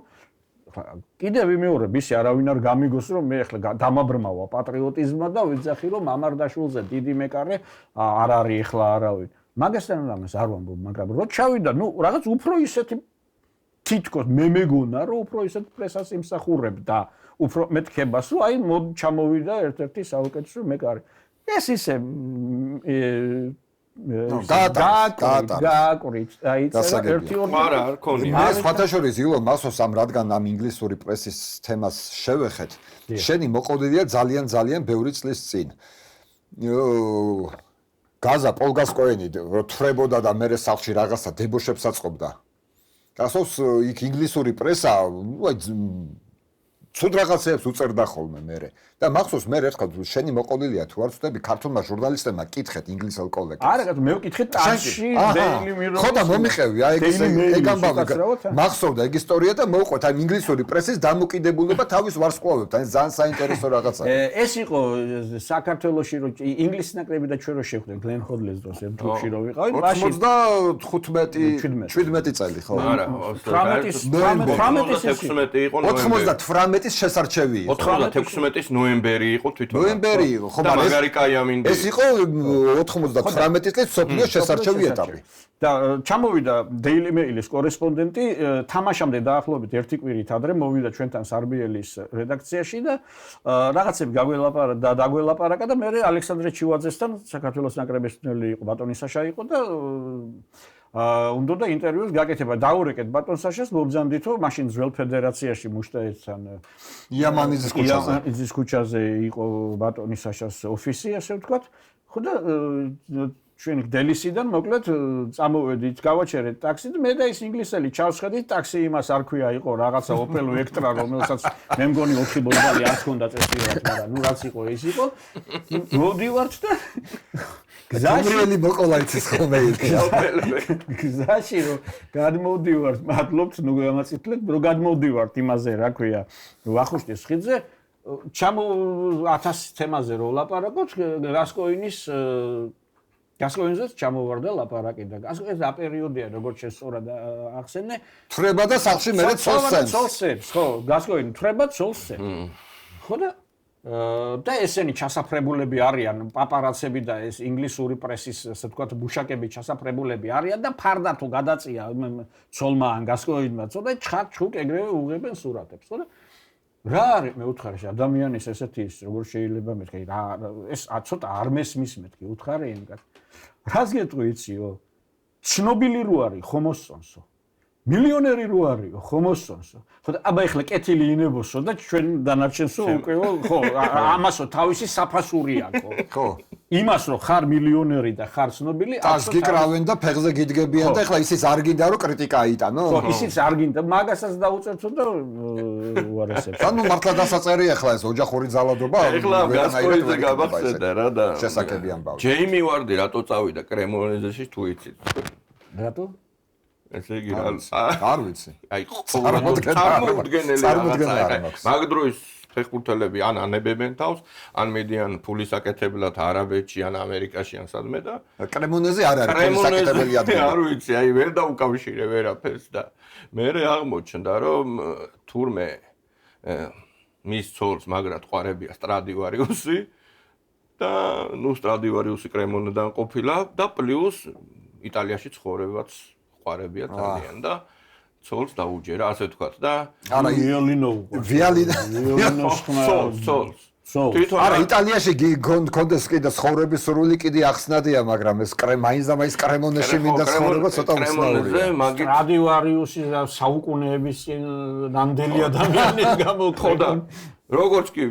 კიდევ ვიმეორებ ისე არავინ არ გამიგოს რომ მე ახლა დამაბრმავა პატრიოტიზმმა და ვიძახი რომ მამარდაშვილზე დიდი მეკარე არ არის ახლა არავინ მაგასთან რამეს არ ვამბობ მაგრამ რო ჩავიდა ნუ რაღაც უფრო ისეთი თითქოს მე მეგონა რომ უფრო ისეთ პრესას იმსახურებ და უფრო მეთქებას რომ აი ჩამოვიდა ერთ-ერთი საუკეთესო მეკარე ეს ისე გააკვრით აი ერთი-ორი არა არ ქონია მე სხვათაშორის ილონ მასოს ამ რადგან ამ ინგლისური პრესის თემას შევეხეთ შენი მოყოლილია ძალიან ბევრი წლის წინ გაზა პოლგასკოენი რო თრებოდა და მე სახლში რაღაცა დებოშებს აწყობდა გასავს იქ ინგლისური პრესა ცუდ რაღაცებს უწერდა ხოლმე მე. და მახსოვს მე ერთხელ შენი მოყოლილია თუ არ ვწდები ქართულმა ჟურნალისტებმა კითხეთ ინგლისელ კოლეგებს. არა, მე ვკითხე ტაშში Daily Mirror. ხო და მომიყევი, აი ეგ ამბავი. მახსოვდა ეგ ისტორია და მოვყვეთ აი ინგლისური პრესის დამოკიდებულება თავის ვარსკვლავებთან. ეს ძალიან საინტერესო რაღაცაა. ეს იყო საქართველოში რომ ინგლისის ნაკრები და ჩვენ რო შევხვდით გლენ ჰოდლეს დროს ერთ ჯგუფში რო ვიყავით, მაშინ 95 წელი ხო? არა, 18-16 იყო 98-ის შესარჩევი იყო. 96-ის ნოემბერი იყო თვითონ. ნოემბერი იყო, ხო, მაგრამ მაგარი კაიამინდი. ეს იყო 99 წლის სოფლიოს შესარჩევი ეტაპი. და ჩამოვიდა Daily Mail-ის კორესპონდენტი თამაშამდე დაახლოებით ერთი კვირით ადრე მოვიდა ჩვენთან სარბიელის რედაქციაში და რაღაცები დაგველაპარაკა და მე ალექსანდრე ჩივაძესთან საქართველოს ნაკრების მწვრთნელი იყო ბატონი საშა იყო და უნდა და ინტერვიუს გაკეთება დაურეკეთ ბატონ საშას მობრძანდითო მაშინ ძველ ფედერაციაში მუშტაეცთან იამანიძის ქუჩაზე იყო ბატონი საშას ოფისი ასე ვთქვათ ხო და ჩვენ დელისიდან მოკლედ წამოვედით გავაჩერეთ ტაქსი და მე და ის ინგლისელი ჩავსხედით ტაქსი იმას არ ქვია იყო რაღაცა Opel Vectra რომელსაც მე მგონი 4 ბოლბალი არ ჰქონდა წესიურად მაგრამ ნუ რაც იყო ის იყო მოდივართ და გზაში მოყოლა იცის ხოლმე გზაში რომ გადმოდივართ მადლობთ ნუ გამაწითლეთ რომ გადმოდივართ იმაზე რა ქვია ვახუშტის ხიდზე ჩამო 1000 თემაზე რო ვლაპარაკოთ გასკოინზეც ჩამოვარდა ლაპარაკი და გასკოინზ რა პერიოდია როგორც შესწორა და ახსენე თრება და სახში მე ცოლსებს ხო გასკოინი თრება ცოლსებს ხო და ესენი ჩასაფრებულები არიან პაპარაცები და ეს ინგლისური პრესის ასე ვთქვათ ბუშაკები ჩასაფრებულები არიან და ფარდა თუ გადაწია ცოლმა ან გასკოინმა ცოტა ჩხარ-ჩხუკ ეგრევე უღებენ სურათებს ხო და რა არის მე უთხარი ადამიანის ესეთი ის როგორ შეიძლება მეთქი რა ეს ცოტა არ მესმის მეთქი უთხარი იმკაც რას გეტყვი იციო ცნობილი რო არის ხომოსწონსო მილიონერი რო არისო ხომოსწონსო ხო და აბა ეხლა კეთილი ინებოსო და ჩვენ დანარჩენსო უკეო ხო ამასო თავისი საფასური აქვს ხო იმას რომ ხარ მილიონერი და ხარ ცნობილი ას გიკრავენ და ფეხზე გიდგებიან და ეხლა ისიც არ გინდა რომ კრიტიკა აიტანო ხო ისიც არ გინდა მაგასაც დაუწერთო და უარესებს ანუ მართლა დასაწერია ეხლა ეს ოჯახური ძალადობა ეხლა გასკოინზე გაბახსენდა რა და შესაძლებელი ამბავი ჯეიმი ვარდი რატო წავიდა კრემონეზეში თუ იცით რატო ესე იგი არ ვიცი აი წარმოუდგენელი მაგ დროის ფეხბურთელები ან ანებებენ თავს ან მედიან ფულის აკეთებლად არაბეთში ან ამერიკაში ან სადმე და კრემონეზე არ არის ფულის აკეთებელი ადგილი არ ვიცი აი ვერ დაუკავშირე ვერაფერს და მე აღმოჩნდა რომ თურმე მის ცოლს მაგრად ყვარებია სტრადივარიუსი და ნუ სტრადივარიუსი კრემონედან ყოფილა და პლუს იტალიაში ცხოვრებაც ყვარებია ძალიან და ცოლს დაუჯერა ასე ვთქვათ და არა ვიოლინოს ცოლს არა იტალიაში გონდეს კიდე ცხოვრების სრული კიდე ახსნადია მაგრამ ეს მაინც და მაინც კრემონეში მინდა ცხოვრება ცოტა უცნაურია სტრადივარიუსი და საუკუნეების ნამდვილი ადამიანის გამოხდა როგორც კი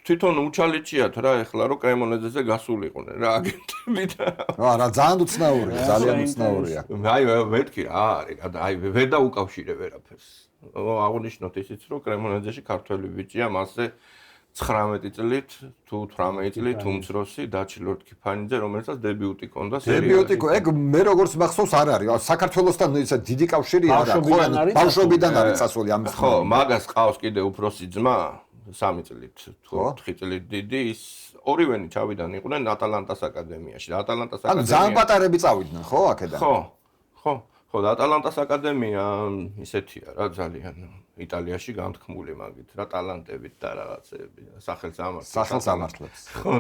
თვითონ უჩალიჩიათ რა ეხლა რომ კრემონეზეზე გასულიყვნენ რა აგენტები და არა ძალიან უცნაურია ძალიან უცნაურია აი მეთქი რა არის აი ვერ დაუკავშირე ვერაფერს აღნიშნოთ ისიც რომ კრემონეზეში ქართველი ბიჭია მასზე 19 წლით თუ 18 წლით უმცროსი დაჩილორდ კიფანიძე რომელსაც დებიუტი ჰქონდა დებიუტი ეგ მე როგორც მახსოვს არ არის საქართველოსთან ისე დიდი კავშირი არ აქვს ბავშვობიდან არის წასული ამის ხო მაგას ყავს კიდე უფროსი ძმა 3 წლით თუ 4 წლით დიდი ის ორივენი ჩავიდან იყვნენ ატალანტას აკადემიაში და ატალანტას აკადემია ანუ ძალიან პატარები წავიდნენ ხო აქედან ხო და ატალანტას აკადემია ისეთია რა ძალიან იტალიაში განთქმული მაგით რა ტალანტებით და რაღაცები სახელსამართლებს ხო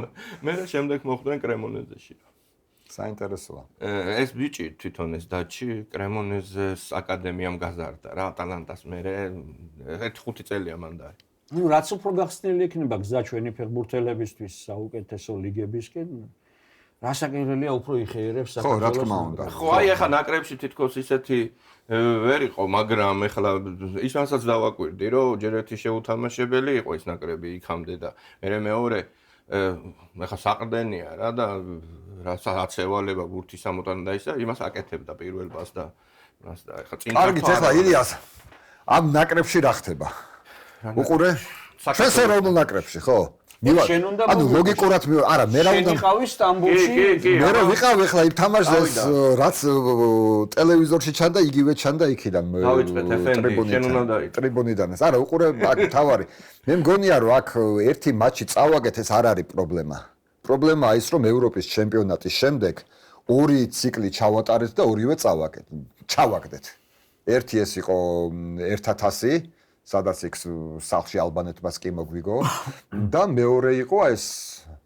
მე შემდეგ მოხვდნენ კრემონეზეში საინტერესოა ეს ბიჭი თვითონ ეს დაჩი კრემონეზეს აკადემიამ გაზარდა რა ატალანტას მე 1-5 წელია მან და ნუ რაც უფრო გახსნილი იქნება გზა ჩვენი ფეხბურთელებისთვის საუკეთესო ლიგებისკენ რასაკირველია უფრო იხეირებს საქართველოს ხო რა თქმა უნდა ხო აი ახლა ნაკრებში თითქოს ისეთი ვერ იყო მაგრამ ახლა ისაც დავაკვირდი რომ ჯერ ერთი შეუთამაშებელი იყო ის ნაკრები იქამდე და მე მეორე ახლა საყრდენია რა და რასაც ევალება ბურთის ამოტანა და ისა იმას აკეთებდა პირველ პასს და ახლა წინ კარგით ახლა ილიას ამ ნაკრებში რა ხდება უყურე? ჩვენს ეროვნულ ნაკრებში, ხო? შენ უნდა ანუ ლოგიკურად არა, მე რა უნდა ვიყავი სტამბოლში. მე რა ვიყავი ახლა იმ თამაშს რაც ტელევიზორში ჩანდა, იგივე ჩანდა იქიდან ტრიბუნიდან. არა, უყურე, აქ თავარი. მე მგონია რომ აქ ერთი მატჩი წავაგეთ, ეს არ არის პრობლემა. პრობლემაა ის რომ ევროპის ჩემპიონატის შემდეგ ორი ციკლი ჩავატარეთ და ორივე ჩავაგდეთ. ერთი ეს იყო 1000, სადაც იქ სახლში ალბანეთმას კი მოგვიგო და მეორე იყო ეს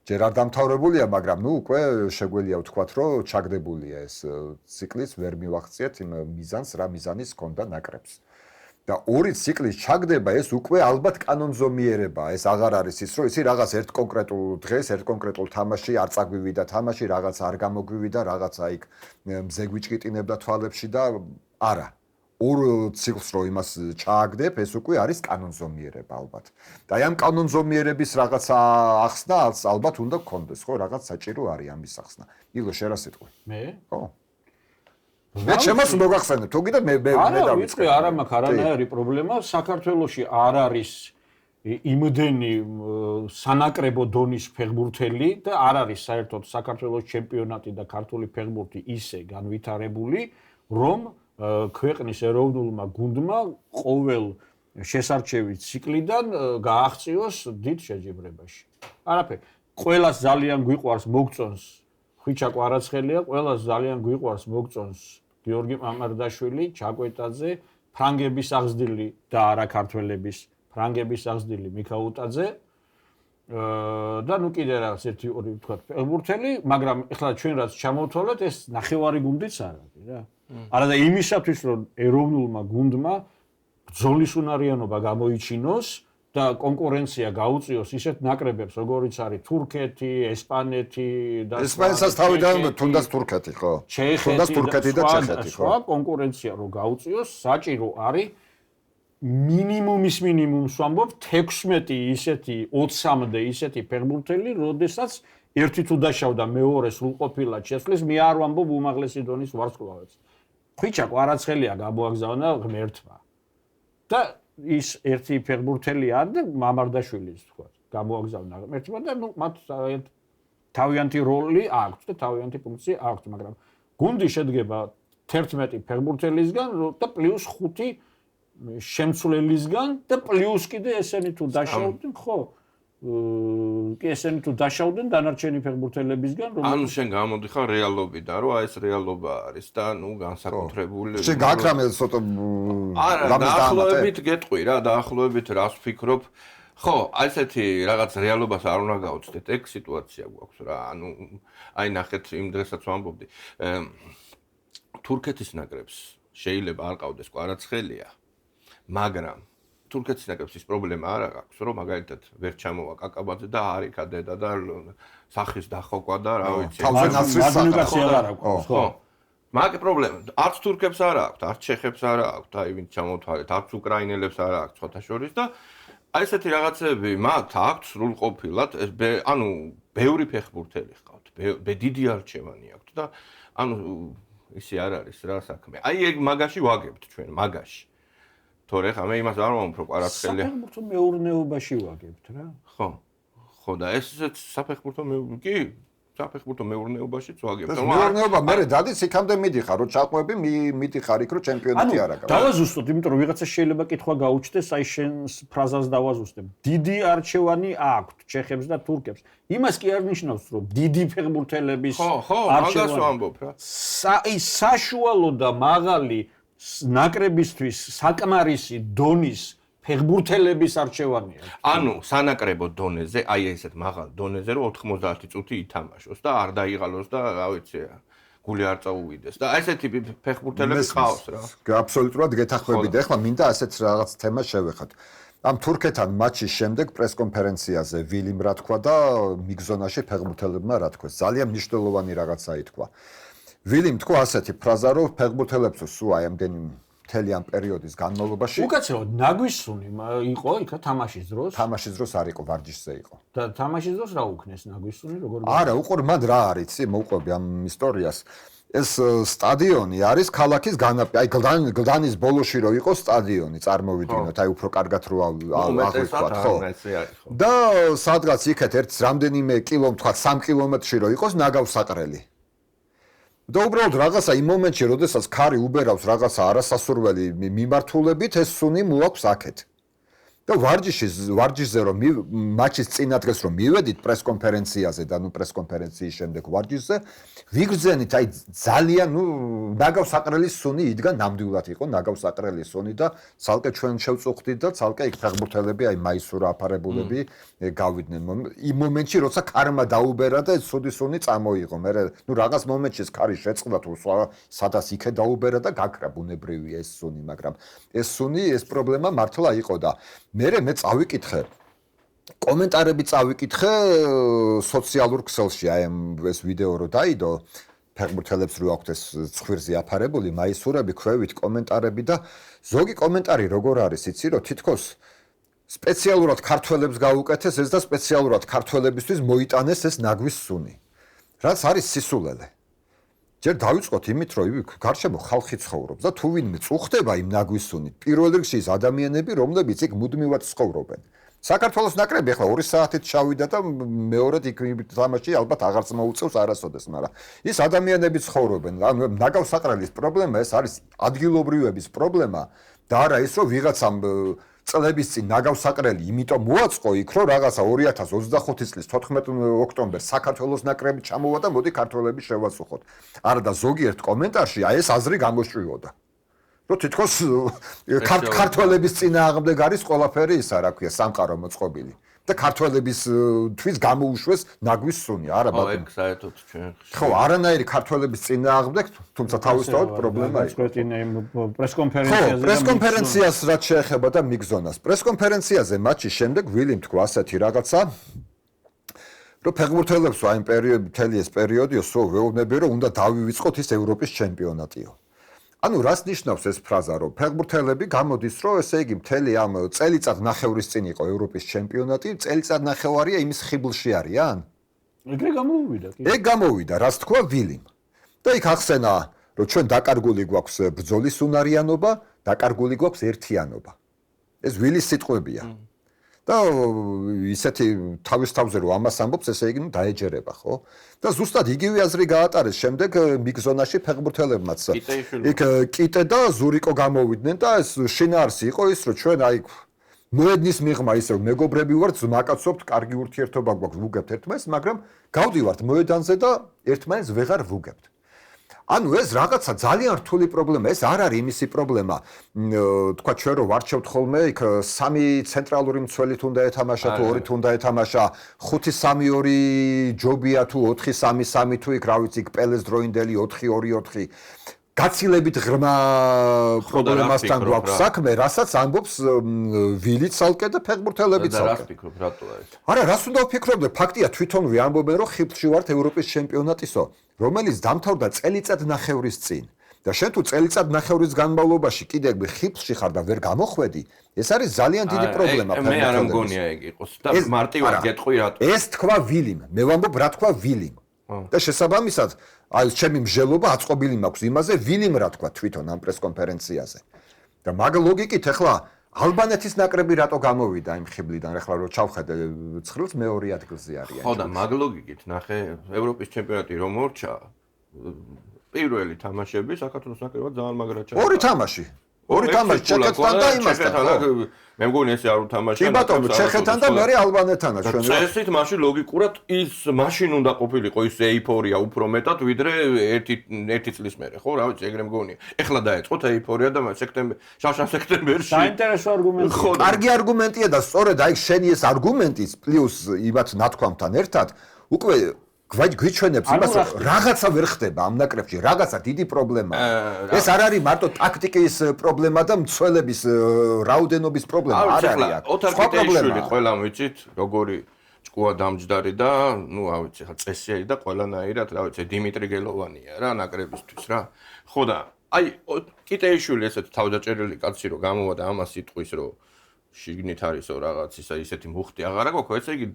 ჯერ არ დამთავრებულია, მაგრამ ნუ უკვე შეგვიძლია ვთქვათ, რომ ჩაგდებულია ეს ციკლიც, ვერ მივახციეთ იმ მიზანს, რა მიზანის ჰქონდა ნაკრებს. და ორი ციკლის ჩაგდება ეს უკვე ალბათ კანონზომიერებაა. ეს აღარ არის ის, რომ ისი რაღაც ერთ კონკრეტულ დღეს, ერთ კონკრეტულ თამაში არ წაგვივიდა თამაში, რაღაც არ გამოგვივიდა, რაღაცა იქ მზე გვიჭკიტინებდა თვალებში და არა. ორ ციკლს რო იმას ჩააგდებ, ეს უკვე არის კანონზომიერება ალბათ. და აი ამ კანონზომიერების რაღაცა ახსნა ალბათ უნდა გქონდეს, ხო, რაღაც საჭირო არის ამის ახსნა. ილო შენ რა სიტყვი? მე? ხო. მე ჩემს მოგახსენებ, თუ კიდე მე დავიწყე. არა მაქვს არანაირი პრობლემა, საქართველოში არ არის იმდენი სანაკრებო დონის ფეხბურთელი და არ არის საერთოდ საქართველოს ჩემპიონატი და ქართული ფეხბურთი ისე განვითარებული, რომ ქვეყნის ეროვნულმა გუნდმა ყოველ შესარჩევის ციკლიდან გააღწიოს დიდ შეჯიბრებაში. არაფერი. ყველას ძალიან გვიყვარს მოგწონს ხვიჩა კვარაცხელია, ყველას ძალიან გვიყვარს მოგწონს გიორგი მამარდაშვილი, ჩაკვეტაძე, ფრანგების აღზრდილი და არა ქართველების, ფრანგების აღზრდილი მიქაუტაძე და ნუ კიდე რაღაც ერთი ორი ვთქვათ ფეხბურთელი, მაგრამ ეხლა ჩვენ რაც ჩამოვთვალეთ, ეს ნახევარი გუნდიც არ არის რა. არა და იმისათვის რომ ეროვნულმა გუნდმა ბრძოლის უნარიანობა გამოიჩინოს და კონკურენცია გაუწიოს ისეთ ნაკრებებს როგორიც არის თურქეთი, ესპანეთი და ესპანეთსაც თავიდან თუნდაც თურქეთი ხო? თუნდაც თურქეთი და ჩეხეთი ხო? სხვა კონკურენცია რო გაუწიოს, საჭირო არის მინიმუმის მინიმუმს ვამბობ 16 ისეთი 20-მდე ისეთი ფეხბურთელი, როდესაც ერთი თუ დაშავდა მეორე სრულყოფილად შესვლის, მე არ ვამბობ უმაღლესი დონის ვარსკვლავებს. ხვიჩა კვარაცხელია გამოაგზავნა ღმერთმა. და ის ერთი ფეხბურთელი არის და მამარდაშვილის თქვა. გამოაგზავნა ღმერთმა და ნუ მათ თავიანთი როლი აქვს და თავიანთი ფუნქცია აქვს, მაგრამ გუნდი შედგება 11 ფეხბურთელისგან და პლუს 5 შემცვლელისგან და პლუს კიდე ესენი თუ დაშავდნენ, ხო? კი ესენი თუ დაშავდნენ დანარჩენი ფეხბურთელებისგან, რომ ანუ შენ გამოდიხარ რეალობიდან, რომ აი ეს რეალობა არის და ნუ განსაკუთრებული. შენ გაგრამე ცოტა დაახლოებით გეტყვი რა, დაახლოებით რას ვფიქრობ. ხო, აი ესეთი რაღაც რეალობას არ უნდა გავუწდეთ, ეგ სიტუაცია გვაქვს რა. ანუ აი ნახეთ იმ დღესაც ვამბობდი. თურქეთის ნაკრებს შეიძლება არ ყავდეს კვარაცხელია, მაგრამ თურქეთის ნაკრებს ის პრობლემა არ აქვს, რომ მაგალითად ვერ ჩამოვა კაკაბაძე და არ იქა დედა და სახის დახოკვა და რა ვიცი. თავზე ნაცრის არ აქვს, ხო? მაგ პრობლემა არც თურქებს არ აქვს, არც ჩეხებს არ აქვს, აი ვინც ჩამოთვალეთ, არც უკრაინელებს არ აქვს სხვათა შორის და აი ესეთი რაღაცები მათ აქვს სრულყოფილად, ანუ ბევრი ფეხბურთელი ჰყავთ, დიდი არჩევანი აქვს და ანუ ისე არ არის რა საქმე. აი ეგ მაგაში ვაგებთ ჩვენ, მაგაში. თორე ხა მე იმას არ ვამბობ რომ კვარაცხელია. საფეხბურთო მეურნეობაში ვაგებთ რა. ხო. ხო და ესეც საფეხბურთო კი საფეხბურთო მეურნეობაშიც ვაგებთ. მეურნეობა მე დადის იქამდე მიდიხარ, რომ ჩაყვები მიდიხარ იქ რომ ჩემპიონატი არ აქვს. დავაზუსტოთ, იმიტომ რომ ვიღაცა შეიძლება კითხვა გაუჩნდეს, აი შენს ფრაზას დავაზუსტებ. დიდი არჩევანი აქვს ჩეხებს და თურქებს. იმას კი არ ნიშნავს, რომ დიდი ფეხბურთელების არჩევანი. მაგას ვამბობ რა. საშუალო და მაღალი ნაკრებისთვის საკმარისი დონის ფეხბურთელების არჩევანია. ანუ სანაკრებო დონეზე, აი ესეთ მაღალ დონეზე რომ 90 წუთი ითამაშოს და არ დაიღალოს და რა ვიცი, გული არ წაუვიდეს და აი ესეთი ფეხბურთელები ყავს რა. აბსოლუტურად გეთანხმებით. ეხლა მინდა ასეთ რაღაც თემას შევეხოთ. ამ თურქეთთან მატჩის შემდეგ პრესკონფერენციაზე ვილიმ რა თქვა და მიგზონაში ფეხბურთელებმა რა თქვა. ძალიან მნიშვნელოვანი რაღაცა ითქვა. ვილიმ თქვა ასეთი ფრაზა, რომ ფეხბურთელებს სულ აი ამდენი მთელი ამ პერიოდის განმავლობაში უკაცრავად ნაგვისუნი იყო იქა თამაშის დროს. თამაშის დროს არ იყო, ვარჯიშზე იყო. და თამაშის დროს რა უქნეს ნაგვისუნი, როგორ არა, უყურ მან რა არის, იცი, მოუყვები ამ ისტორიას. ეს სტადიონი არის ქალაქის განაპირა. აი გლდანის ბოლოში რო იყო სტადიონი, წარმოვიდგინოთ, აი უფრო კარგად რო აღვიქვათ, ხო? და სადღაც იქეთ ერთ რამდენიმე კილომეტრ, 3 კილომეტრში რო იყოს ნაგავსაყრელი. და უბრალოდ რაღაცა იმ მომენტში, როდესაც ქარი უბერავს რაღაცა არასასურველი მიმართულებით, ეს სუნი მოაქვს აქეთ. და ვარჯიშზე რომ მატჩის წინა დღეს რომ მივედით პრესკონფერენციაზე და პრესკონფერენციის შემდეგ ვარჯიშზე ვიგრძენით აი ძალიან ნაგავსაყრელის სუნი იდგა ნამდვილად იყო ნაგავსაყრელის სუნი და ცალკე ჩვენ შევწუხდით და ცალკე იქ ფეხბურთელები აი მაისურა აფარებულები გავიდნენ იმ მომენტში როცა ქარმა დაუბერა და ცუდი სუნი წამოიღო მე რაღაც მომენტში ეს ქარი შეწყდა თუ სადაც იქე დაუბერა და გაქრა ბუნებრივია ეს სუნი მაგრამ ეს სუნი ეს პრობლემა მართლა იყო და მე წავიკითხე კომენტარები წავიკითხე სოციალურ ქსელში აი ეს ვიდეო რო დაიდო ფეხბურთელებს რო აქვთ ეს ცხვირზე აფარებული მაისურები ქვევით კომენტარები და ზოგი კომენტარი როგორ არის იცი რომ თითქოს სპეციალურად ქართველებს გაუკეთეს ეს და სპეციალურად ქართველებისთვის მოიტანეს ეს ნაგვის სუნი რაც არის სისულელე ჯერ დავიწყოთ იმით რომ გარშემო ხალხი ცხოვრობს და თუ ვინმე წუხდება იმ ნაგვის სუნით პირველ რიგში ის ადამიანები რომლებიც იქ მუდმივად ცხოვრობენ საქართველოს ნაკრები ახლა 2 საათით ჩავიდა და მეორედ იქ თამაში ალბათ აღარც მოუწევს არასოდეს მაგრამ ის ადამიანები ცხოვრობენ ანუ ნაგავსაყრელის პრობლემა ეს არის ადგილობრივების პრობლემა და არა ის რომ ვიღაცამ წლების წინ ნაგავსაყრელი იმიტომ მოაწყო იქ რომ რაღაცა 2025 წლის 14 ოქტომბერს საქართველოს ნაკრები ჩამოვა და მოდი ქართველები შევაწუხოთ. არა და ზოგიერთ კომენტარში აი ეს აზრი გამოსჭრიოდა. რომ თითქოს ქართველების წინააღმდეგ არის ყველაფერი ისა რა ქვია სამყარო მოწყობილი. და ქართველების თვის გამოუშვეს ნაგვის სუნი არა ბატონო. ხო, ეგ საერთოდ ჩვენ. ხო, არანაირი ქართველების წინააღმდეგ, თუმცა თავისთავად პრობლემა იყო. პრესკონფერენციაზე და პრესკონფერენციას რაც შეეხება და მიგზონას. პრესკონფერენციაზე მატჩის შემდეგ ვილიმ თქვა ასეთი რაღაცა რომ ფეხბურთელებს აი მთელი ეს პერიოდიო სულ ვეუბნები რომ უნდა დავივიწყოთ ის ევროპის ჩემპიონატიო. ანუ რას ნიშნავს ეს ფრაზა რომ ფეხბურთელები გამოდის რომ ესე იგი მთელი ამ წელიწად ნახევრის წინ იყო ევროპის ჩემპიონატი წელიწად ნახევარია იმის ხიბლში არიან ეგრე გამოვიდა კი ეგ გამოვიდა რას თქვა ვილიმ და იქ ახსენა რომ ჩვენ დაკარგული გვაქვს ბრძოლის უნარიანობა დაკარგული გვაქვს ერთიანობა ეს ვილის სიტყვებია და ისეთი თავის თავზე რომ ამას ამბობს ესე იგი დაეჯერება ხო და ზუსტად იგივე აზრი გაატარეს შემდეგ მიგზონაში ფეხბურთელებმაც იქ კიტე და ზურიკო გამოვიდნენ და ეს შინაარსი იყო ის რომ ჩვენ აი მოედნის მიღმა ისე მეგობრები ვართ ზმაკაცობთ კარგი ურთიერთობა გვაქვს ვუგებთ ერთმანეთს მაგრამ გავდივართ მოედანზე და ერთმანეთს ვეღარ ვუგებთ ანუ ეს რაღაცა ძალიან რთული პრობლემა ეს არ არის იმისი პრობლემა თქვა ჩვენ რომ ვარჩევთ ხოლმე იქ 3 ცენტრალური მცველით უნდა ეთამაშა თუ 2 უნდა ეთამაშა 5-3-2 ჯობია თუ 4-3-3 თუ იქ რა ვიცი იქ პელეს დროინდელი 4-2-4 გაცილებით ღრმა პრობლემასთან გვაქვს საქმე რასაც ამბობს ვილიც ალკე და ფეხბურთელებიც ალკე და რას ფიქრობ რატოა ეს არა რას უნდა ვფიქრობდე ფაქტია თვითონვე ამბობენ რომ ხიბლში ვართ ევროპის ჩემპიონატისო რომელიც დამთავრდა წელიწად ნახევრის წინ და შენ თუ წელიწად ნახევრის განმავლობაში კიდე ხიბლში ხარ და ვერ გამოხვედი ეს არის ძალიან დიდი პრობლემა მე არ მგონია ეგ იყოს და მარტივად გეტყვი რატო ეს თქვა ვილიმ მე ვამბობ რა თქვა ვილიმ და შესაბამისად აი ჩემი მსჯელობა აწყობილი მაქვს იმაზე ვილიმ რა თქვა თვითონ ამ პრესკონფერენციაზე და მაგ ლოგიკით ახლა ალბანეთის ნაკრები რატო გამოვიდა იმ ხიბლიდან ახლა რო ჩავხედე ცხრილს მეორე ადგილზე არიან ხო და მაგ ლოგიკით ნახე ევროპის ჩემპიონატი რომ მორჩა პირველი თამაშები საქართველოს ნაკრებად ძალიან მაგრად ჩაიარა ორი თამაში ჩეხეთთან და იმასთან მე მგონი ესე არ უთამაშია კი ბატონო ჩეხეთთან და მე ალბანეთთანაც ჩვენ წესით მაშინ ლოგიკურად ის მაშინ უნდა ყოფილიყო ის ეიფორია უფრო მეტად ვიდრე ერთი წლის მერე ხო რა ვიცი ეგრე მგონია ეხლა დაეწყოთ ეიფორია და სექტემბერში საინტერესო არგუმენტია კარგი არგუმენტია და სწორედ აი შენი ეს არგუმენტიც პლუს იმათ ნათქვამთან ერთად უკვე გვიჩვენებს იმას რომ რაღაცა ვერ ხდება ამ ნაკრებში რაღაცა დიდი პრობლემაა ეს არ არის მარტო ტაქტიკის პრობლემა და მცველების რაოდენობის პრობლემა არ არის აქ ოთარ კიტეიშვილი ყველამ ვიცით როგორი ჭკუა დამჯდარი და ნუ რა ვიცი ხა წესიერი და ყველანაირად რა ვიცი დიმიტრი გელოვანია რა ნაკრებისთვის რა ხო და აი კიტეიშვილი ესეთ თავდაჭერილი კაცი რომ გამოვა და ამას იტყვის რომ შიგნით არისო რაღაც ისეთი მუხტი აღარა გვაქვს, ესე იგი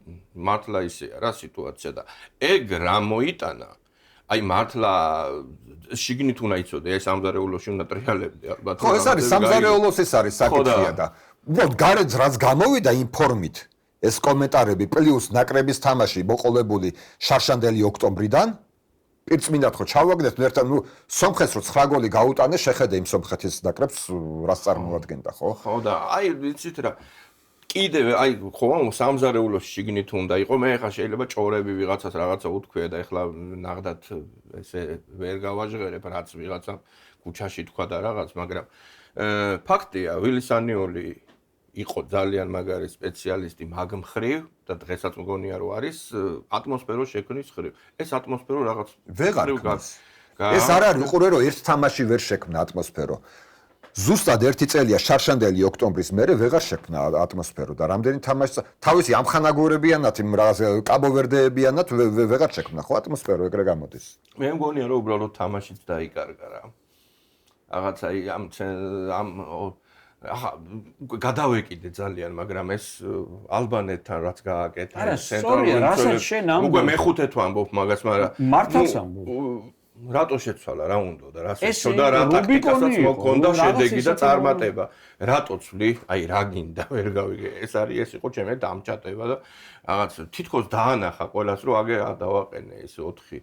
მართლა ისეა რა სიტუაცია და ეგ რა მოიტანა აი მართლა შიგნით უნდა იცოდე ეს სამზარეულოში უნდა ტრიალებდე ალბათ. ხო, ეს არის სამზარეულოს ეს არის საკითხია და უბრალოდ გარეთ რაც გამოვიდა ინფორმით ეს კომენტარები პლუს ნაკრების თამაში მოყოლებული შარშანდელი ოქტომბრიდან პირწმინდად ხო ჩავაგდეთ ერთად სომხეთს რო 9 გოლი გაუტანე შეხედე იმ სომხეთის ნაკრებს რას წარმოადგენდა ხო? ხო და აი ვიცით რა კიდევ აი ხო სამზარეულოში შიგნით უნდა იყო მე ხა შეიძლება ჭორები ვიღაცას რაღაცა უთქვია და ეხლა ნახდათ ესე ვერ გავაჟღერებ რაც ვიღაცა ქუჩაში თქვა და რაღაც მაგრამ ფაქტია ვილისანიოლი იყო ძალიან მაგარი სპეციალისტი მაგ მხრივ და დღესაც მგონია რომ არის ატმოსფეროს შექმნის მხრივ ეს ატმოსფერო რაღაც ვეღარ გქონს ეს არ არის უყურე რომ ერთ თამაში ვერ შექმნა ატმოსფერო ზუსტად ერთი წელია შარშანდელი ოქტომბრის მერე ვეღარ შექმნა ატმოსფერო და რამდენი თამაში თავისი ამხანაგურებიანად იმ რაღაც კაბოვერდეებიანად ვეღარ შექმნა ხო ატმოსფერო ეგრე გამოდის მე მგონია რომ უბრალოდ თამაშიც დაიკარგა რა რაღაცა ამ ახლა გადავეკიდე ძალიან, მაგრამ ეს ალბანეთთან რაც გააკეთა, უკვე მეხუთე თუ ამბობ მაგას, მაგრამ მართლაც ამბობ. რატო შეცვალა, რა უნდა და რა შეცოდა, რა ტაქტიკასაც მოქონდა შედეგი და წარმატება. რატო ცვლი? აი რა გინდა, ვერ გავიგე. ეს არის ეს იყო ჩემი დამჭატება და რაღაც თითქოს დაანახა ყველას, რომ აგერ დავაყენე ეს 4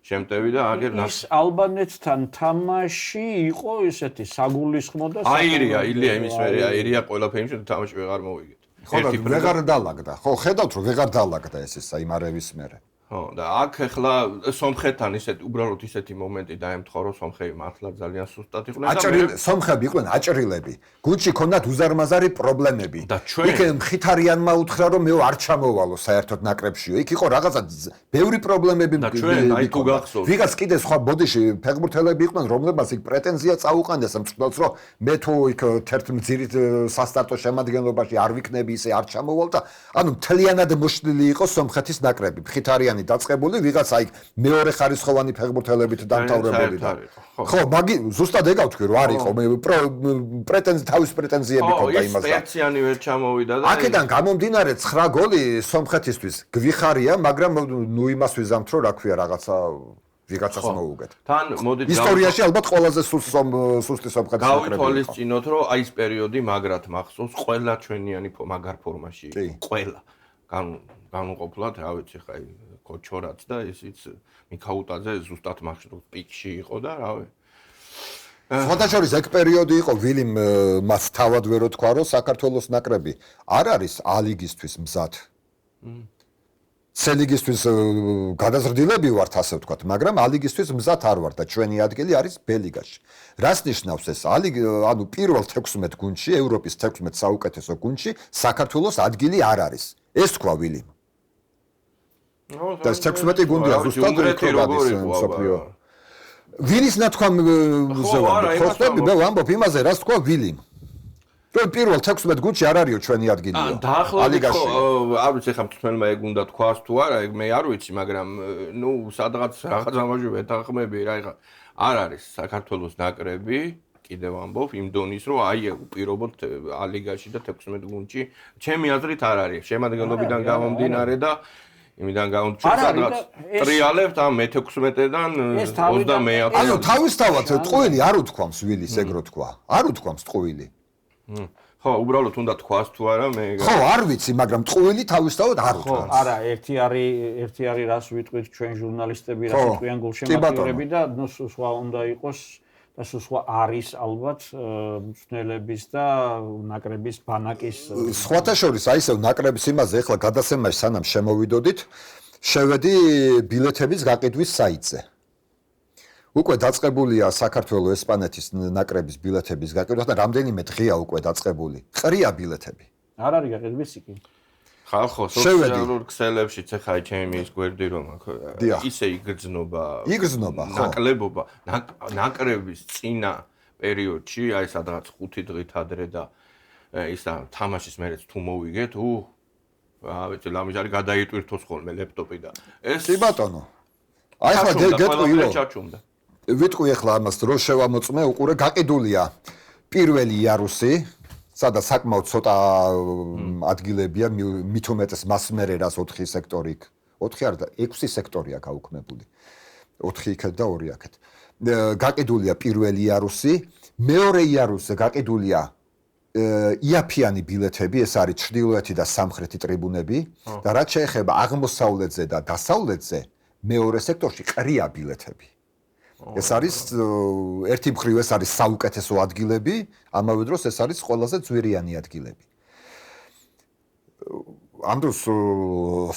შემტევი და აგერ ის ალბანეთთან თამაში იყო ესეთი საგულისხმო და აირია ილია იმის მერე აირია ყველაფერი და თამაში ვეღარ მოვიგეთ. ხო და ვეღარ დალაგდა. ხო ხედავთ რომ ვეღარ დალაგდა ეს საიმარების მერე. ხო და აქ ახლა სომხეთთან ისეთი უბრალოდ ისეთი მომენტი დაემთხვა რომ სომხები მართლა ძალიან სუსტად იყვნენ და სომხები იყვნენ აჭრილები. გუნდში ქონდათ უზარმაზარი პრობლემები. იქ მხითარიანმა უთხრა რომ მე არ ჩამოვალო საერთოდ ნაკრებშიო. იქ იყო რაღაცა ბევრი პრობლემები და ჩვენ აი თუ გახსოვთ. ვიღაც კიდე სხვა ბოდიში ფეხბურთელები იყვნენ რომლებსაც იქ პრეტენზია წაუყენდეს მწვრთნელს რომ მე თუ იქ თერთ მძირით სასტარტო შემადგენლობაში არ ვიქნები ისე არ ჩამოვალ და ანუ მთლიანად მოშლილი იყო სომხეთის ნაკრები. მხითარიანი დაწყებული ვიღაც აი მეორე ხარისხოვანი ფეხბურთელებით დამთავრებული და ხო მაგი ზუსტად ეგ ავთქვი რომ არ იყო თავის პრეტენზიები ქონდა იმას და სპეციანი ვერ ჩამოვიდა და აქედან გამომდინარე 9 გოლი სომხეთისთვის გვიხარია მაგრამ ნუ იმას ვიზამთ რომ რა ქვია რაღაცა ვიღაცას მოუგეთ თან მოდით ისტორიაში ალბათ ყველაზე სუსტი სომხეთის ნაკრები გავითვალისწინოთ რომ აი ეს პერიოდი მაგრად მახსოვს ყველა ჩვენიანი მაგარ ფორმაში ყველა განუყოფლად რა ვიცი ხა კოჩორაც და ისიც მიქაუტაძე ზუსტად მარშრუტ პიკში იყო და რავი. სხვადასხვა ეგ პერიოდი იყო ვილიმ მას თავად ვერ თქვა რომ საქართველოს ნაკრები არ არის ალიგისთვის მზად. C-ლიგისთვის გადაზრდილები ვართ ასე ვთქვათ, მაგრამ ალიგისთვის მზად არ ვარ და ჩვენი ადგილი არის B-ლიგაში. რას ნიშნავს ეს? ანუ პირველ 16 გუნდში, ევროპის 16 საუკეთესო გუნდში საქართველოს ადგილი არ არის. ეს თქვა ვილიმ. და 16 გუნდია ზუსტად რეკორდის მსოფლიო. ვილის ნათქვამზე ვარ. ხოსტები მე ვამბობ იმაზე, რაც თქვა ვილიმ. რომ პირველ 16 გუნდში არ არისო ჩვენი ადგილია. დაახლოებით არ ვიცი ხა თვითონმა ეგ უნდა თქვას თუ არა, ეგ მე არ ვიცი, მაგრამ ნუ სადღაც რაღაც ამაში ვეთანხმები რა, ეხა არ არის საქართველოს ნაკრები. კიდევ ამბობ იმ დონის რომ აი უპირობოდ ალიგაში და 16 გუნდში ჩემი აზრით არ არის. შემადგენლობიდან გამომდინარე და იმიდან გამომდინარე ტრიალებთ ამ მე-16-დან 20-მე. ანუ თავისთავად ტყუილი არ უთქვამს ვილის ეგრო თქვა. არ უთქვამს ტყუილი. ხო, უბრალოდ უნდა თქვას თუ არა მე. ხო, არ ვიცი, მაგრამ ტყუილი თავისთავად არ უთქვამს. არა, ერთი არის რას ვიტყვით ჩვენ ჟურნალისტები, რას ვიტყვიან გულშემატკივრები და ნუ სხვა უნდა იყოს და სხვა არის ალბათ მწვრთნელების და ნაკრების ბანაკის სხვათა შორის აი ესე ნაკრების იმაზე ახლა გადასემაში სანამ შემოვიდოდით შევედი ბილეთების გაყიდვის საიტზე უკვე დაწყებულია საქართველოს ესპანეთის ნაკრების ბილეთების გაყიდვა და რამდენიმე დღეა უკვე დაწყებული ყრია ბილეთები არ არის გაყიდვის იქ ხალხო სოციალურ ქსელებშიც ახლა ჩემი ის გვერდი რომ ისე იგრძნობა ნაკლებობა ნაკრების წინა პერიოდში აი სადღაც 5 დღით ადრე და ისა თამაშის მერეც თუ მოვიგეთ რა ვიცი ლამიჟარი გადაიტვირთოს ხოლმე ლეპტოპი და ეს კი ბატონო აი ხა გეტყვი ვიტყვი ახლა ამას რო შევამოწმე უყურე გაყიდულია პირველი იარუსი სადაც საკმაოდ ცოტა ადგილებია მით უმეტეს მას მერე რას 4 სექტორი 4 არ და 6 სექტორია გაუქმებული 4 იქეთ და 2 აქეთ. გაყიდულია პირველი იარუსი, მეორე იარუსზე გაყიდულია იაფიანი ბილეთები, ეს არის ჩრდილოეთი და სამხრეთი ტრიბუნები და რაც შეეხება აღმოსავლეთზე და დასავლეთზე, მეორე სექტორში ყრია ბილეთები. ეს არის ერთი მხრივ ეს არის საუკეთესო ადგილები, ამავე დროს ეს არის ყველაზე ძვირიანი ადგილები. ამ დროს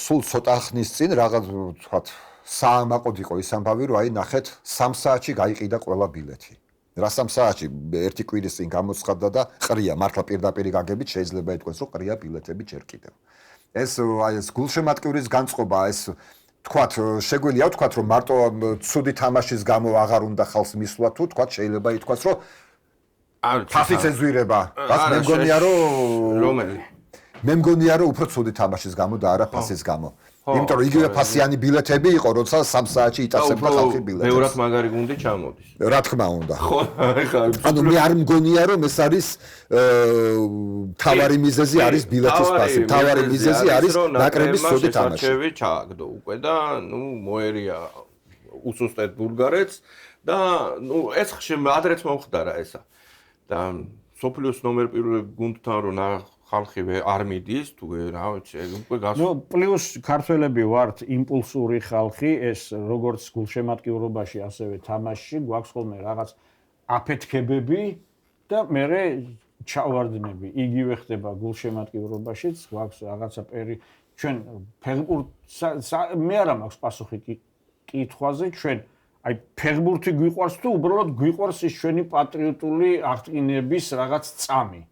სულ ცოტა ხნის წინ რაღაც ვთქვათ საამაყოდ იყო ის ამბავი, რომ აი ნახეთ 3 საათში გაიყიდა ყველა ბილეთი. რა 3 საათში ერთი კვირის წინ გამოცხადდა და ყრია, მართლა პირდაპირ გაგებით შეიძლება ითქვას, რომ ყრია ბილეთები ჯერ კიდევ. ეს აი ეს გულშემატკივრის განწყობა, ეს თქვათ შეგვიძლია ვთქვათ, რომ მარტო ცუდი თამაშის გამო აღარ უნდა ხალხს მისვლა თუ თქვათ შეიძლება ითქვას, რომ ფასიც ეძვირება. რაც მე მგონია, რომ რომელი? მე მგონია, რომ უფრო ცუდი თამაშის გამო და არა ფასის გამო. იმიტომ რომ იგივე ფასიანი ბილეთები იყო, როცა 3 საათში იტაცებდა ხალხი ბილეთს. მეორად მაგარი გუნდი ჩამოდის. რა თქმა უნდა. ხო, ეხლა ანუ მე არ მგონია, რომ ეს არის თავარი მიზეზი არის ბილეთის ფასი. თავარი მიზეზი არის ნაკრების სოდი თამაში. არჩევი ჩააგდო უკვე და ნუ მოერია უსუსტად ბულგარეთს და ნუ ეს ადრეც მომხდარა ესა. და სოფლიოს ნომერ 1 გუნდთან რომ ხალხი არ მიდის თუ რა ვიცი უკვე გასულ. ნუ პლუს ქართველები ვართ იმპულსური ხალხი, ეს როგორც გულშემატკივრობაში, ასევე თამაშში გვაქვს ხოლმე რაღაც აფეთქებები და მე ჩავარდნები. იგივე ხდება გულშემატკივრობაშიც, გვაქვს რაღაცა ჩვენ მე არა მაქვს პასუხი კითხვაზე, ჩვენ აი ფეხბურთი გვიყვარს თუ უბრალოდ გვიყვარს ის ჩვენი პატრიოტული აღდგინების რაღაც წამი.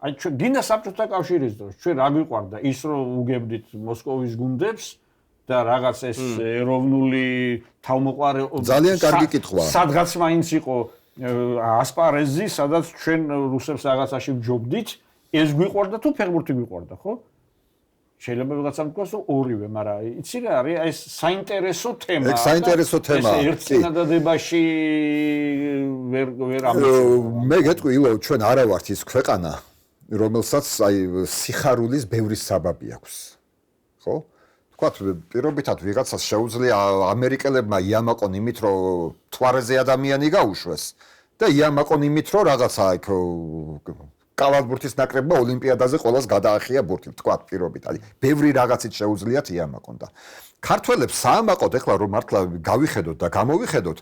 აი ჩვენ გინდა საბჭოთა კავშირის დროს ჩვენ რა გვიყვარდა ის რომ უგებდით მოსკოვის გუნდებს და რაღაც ეს ეროვნული თავმოყრაობა ძალიან კარგი კითხვაა. სადღაც მაინც იყო ასპარეზი, სადაც ჩვენ რუსებს რაღაცაში ვჯობდით, ეს გვიყვარდა თუ ფეხბურთი გვიყვარდა, ხო? შეიძლება ვიღაცამ თქვას რომ ორივე, მაგრამ იცი რა არის ეს საინტერესო თემა. ეს საინტერესო თემა. ეს ერთ წინადადებაში ვერ ამოწურვა. მე გეტყვი ილო ჩვენ არა ვართ ის ქვეყანა რომელსაც აი სიხარულის ბევრი საბაბი აქვს. ხო? თქვათ პირობითად ვიღაცას შეუძლია ამერიკელებმა იამაყონ იმით რომ თვარეზე ადამიანი გაუშვეს და იამაყონ იმით რომ რაღაცა იქ კალათბურთის ნაკრებმა ოლიმპიადაზე ყოველას გადაახია ბურთი, თქვათ პირობითად. ბევრი რაღაცით შეუძლიათ იამაყონ და ქართველებს საამაყოდ ეხლა რომ მართლა გავიხედოთ და გამოვიხედოთ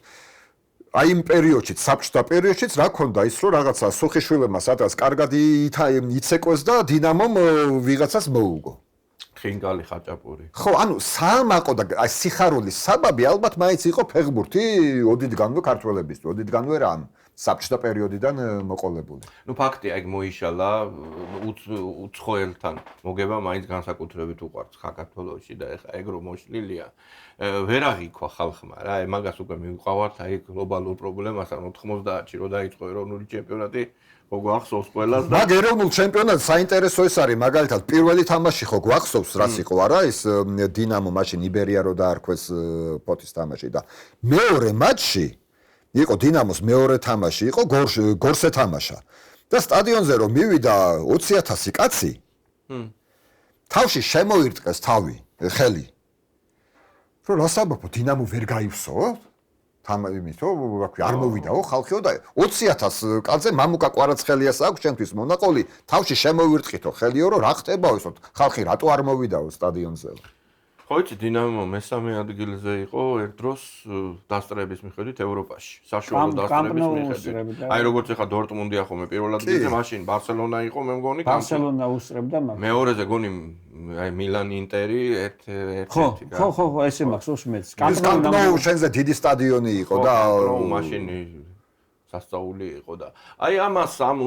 აი იმ პერიოდშიც, საბჭოთა პერიოდშიც რა ქონდა ის რომ რაღაცა სუხიშვილებმა სადღაც კარგად იცეკვეს და დინამომ ვიღაცას მოუგო. ხინკალი ხაჭაპური. ხო, ანუ საამაყო და აი სიხარულის საბაბი ალბათ მაინც იყო ფეხბურთი ოდითგანვე ქართველებისთვის, ოდითგანვე რა საბჭოთა პერიოდიდან მოყოლებული. ნუ ფაქტია, ეგ მოიშალა უცხოელთან მოგება მაინც განსაკუთრებით უყვარს საქართველოში და ეხა ეგ რომ მოშლილია ვერ აღიქვა ხალხმა რა, მაგას უკვე მივყავართ აი გლობალურ პრობლემას, ან 90-ში რო დაიწყო ეროვნული ჩემპიონატი, ხო გვახსოვს ყველას და მაგ ეროვნულ ჩემპიონატს საინტერესო ეს არის, მაგალითად პირველი თამაში ხო გვახსოვს რაც იყო არა ეს დინამო მაშინ იბერია რო დაარქვეს ფოთის თამაში და მეორე მატჩში იყო დინამოს მეორე თამაში, იყო გორსე თამაშა. და სტადიონზე რომ მივიდა 20,000 კაცი, თავში შემოირტყეს თავი, ხელი. რომ რასაბაფო დინამო ვერ გაივსო? იმითო, რა ქვია, არ მოვიდაო ხალხიო და 20,000 კაცზე მამუკა კვარაცხელიას აქვს ჩემთვის მონაყოლი, თავში შემოირტყითო ხელიო, რომ რა ხდებაო ეს ხალხი რატო არ მოვიდაო სტადიონზე? ხო იცი დინამო მესამე ადგილზე იყო ერთ დროს დასწრების მიხედვით ევროპაში. საშუალო დასწრების მიხედვით. აი როგორც ახლა დორტმუნდია ხოლმე პირველ ადგილზე, მაშინ ბარსელონა იყო მე მგონი. ბარსელონა უსწრებდა მაგას. მეორეზე გონი აი მილანი ინტერი ერთ-ერთი. ხო, ესე მაქვს მეც. კამპნოუ შენზე დიდი სტადიონი იყო და მაშინ სასწაული იყო და აი ამას ამ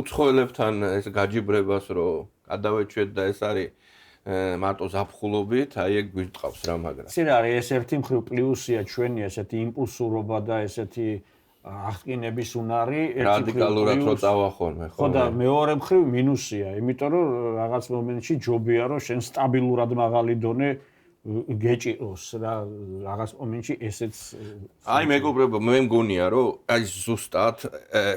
უცხოელებთან ეს გაჯიბრებას რომ გადავეჩვეთ და ეს არის მარტო ზაფხულობით, აი ეგ გვიტყავს რა მაგრამ. ისე რა არის ეს ერთი მხრივ პლუსია ჩვენი ესეთი იმპულსურობა და ესეთი აღდგინების უნარი, რადიკალურად რო წავა ხოლმე, ხო და მეორე მხრივ მინუსია, იმიტომ რომ რაღაც მომენტში ჯობია რომ შენ სტაბილურად მაღალი დონე გეჭიროს რა რაღაც მომენტში ესეც აი მეგობრებო მე მგონია რომ აი ზუსტად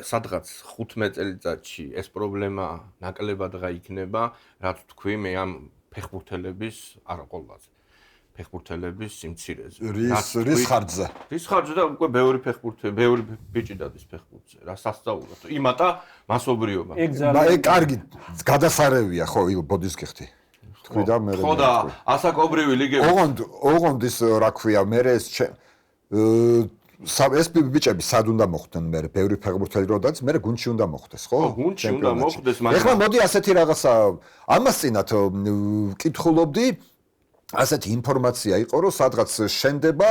სადღაც 15 წელიწადში ეს პრობლემა ნაკლებად გაიქნება რაც თქვი მე ამ ფეხბურთელების არყოლვაზე ფეხბურთელების სიმცირეზე. რის ხარჯზე? რის ხარჯზე და უკვე ბევრი ფეხბურთელი, ბევრი ბიჭი დადის ფეხბურთზე. რა სასწაულად. იმატა მასობრიობა. ეგ კარგი გადასარევია ხო ბოდის გიხდი. თქვი და მე ხო და ასაკობრივი ლიგები. ოღონდ ის რა ქვია, მე ეს ბიჭები სად უნდა მოხვდნენ მე ბევრი ფეხბურთელი როდაც მე გუნდში უნდა მოხვდეს ხო? გუნდში უნდა მოხვდეს, მაგრამ ეხლა მოდი ასეთი რაღაცა ამას წინათ კითხულობდი ასეთი ინფორმაცია იყო რომ სადღაც შენდება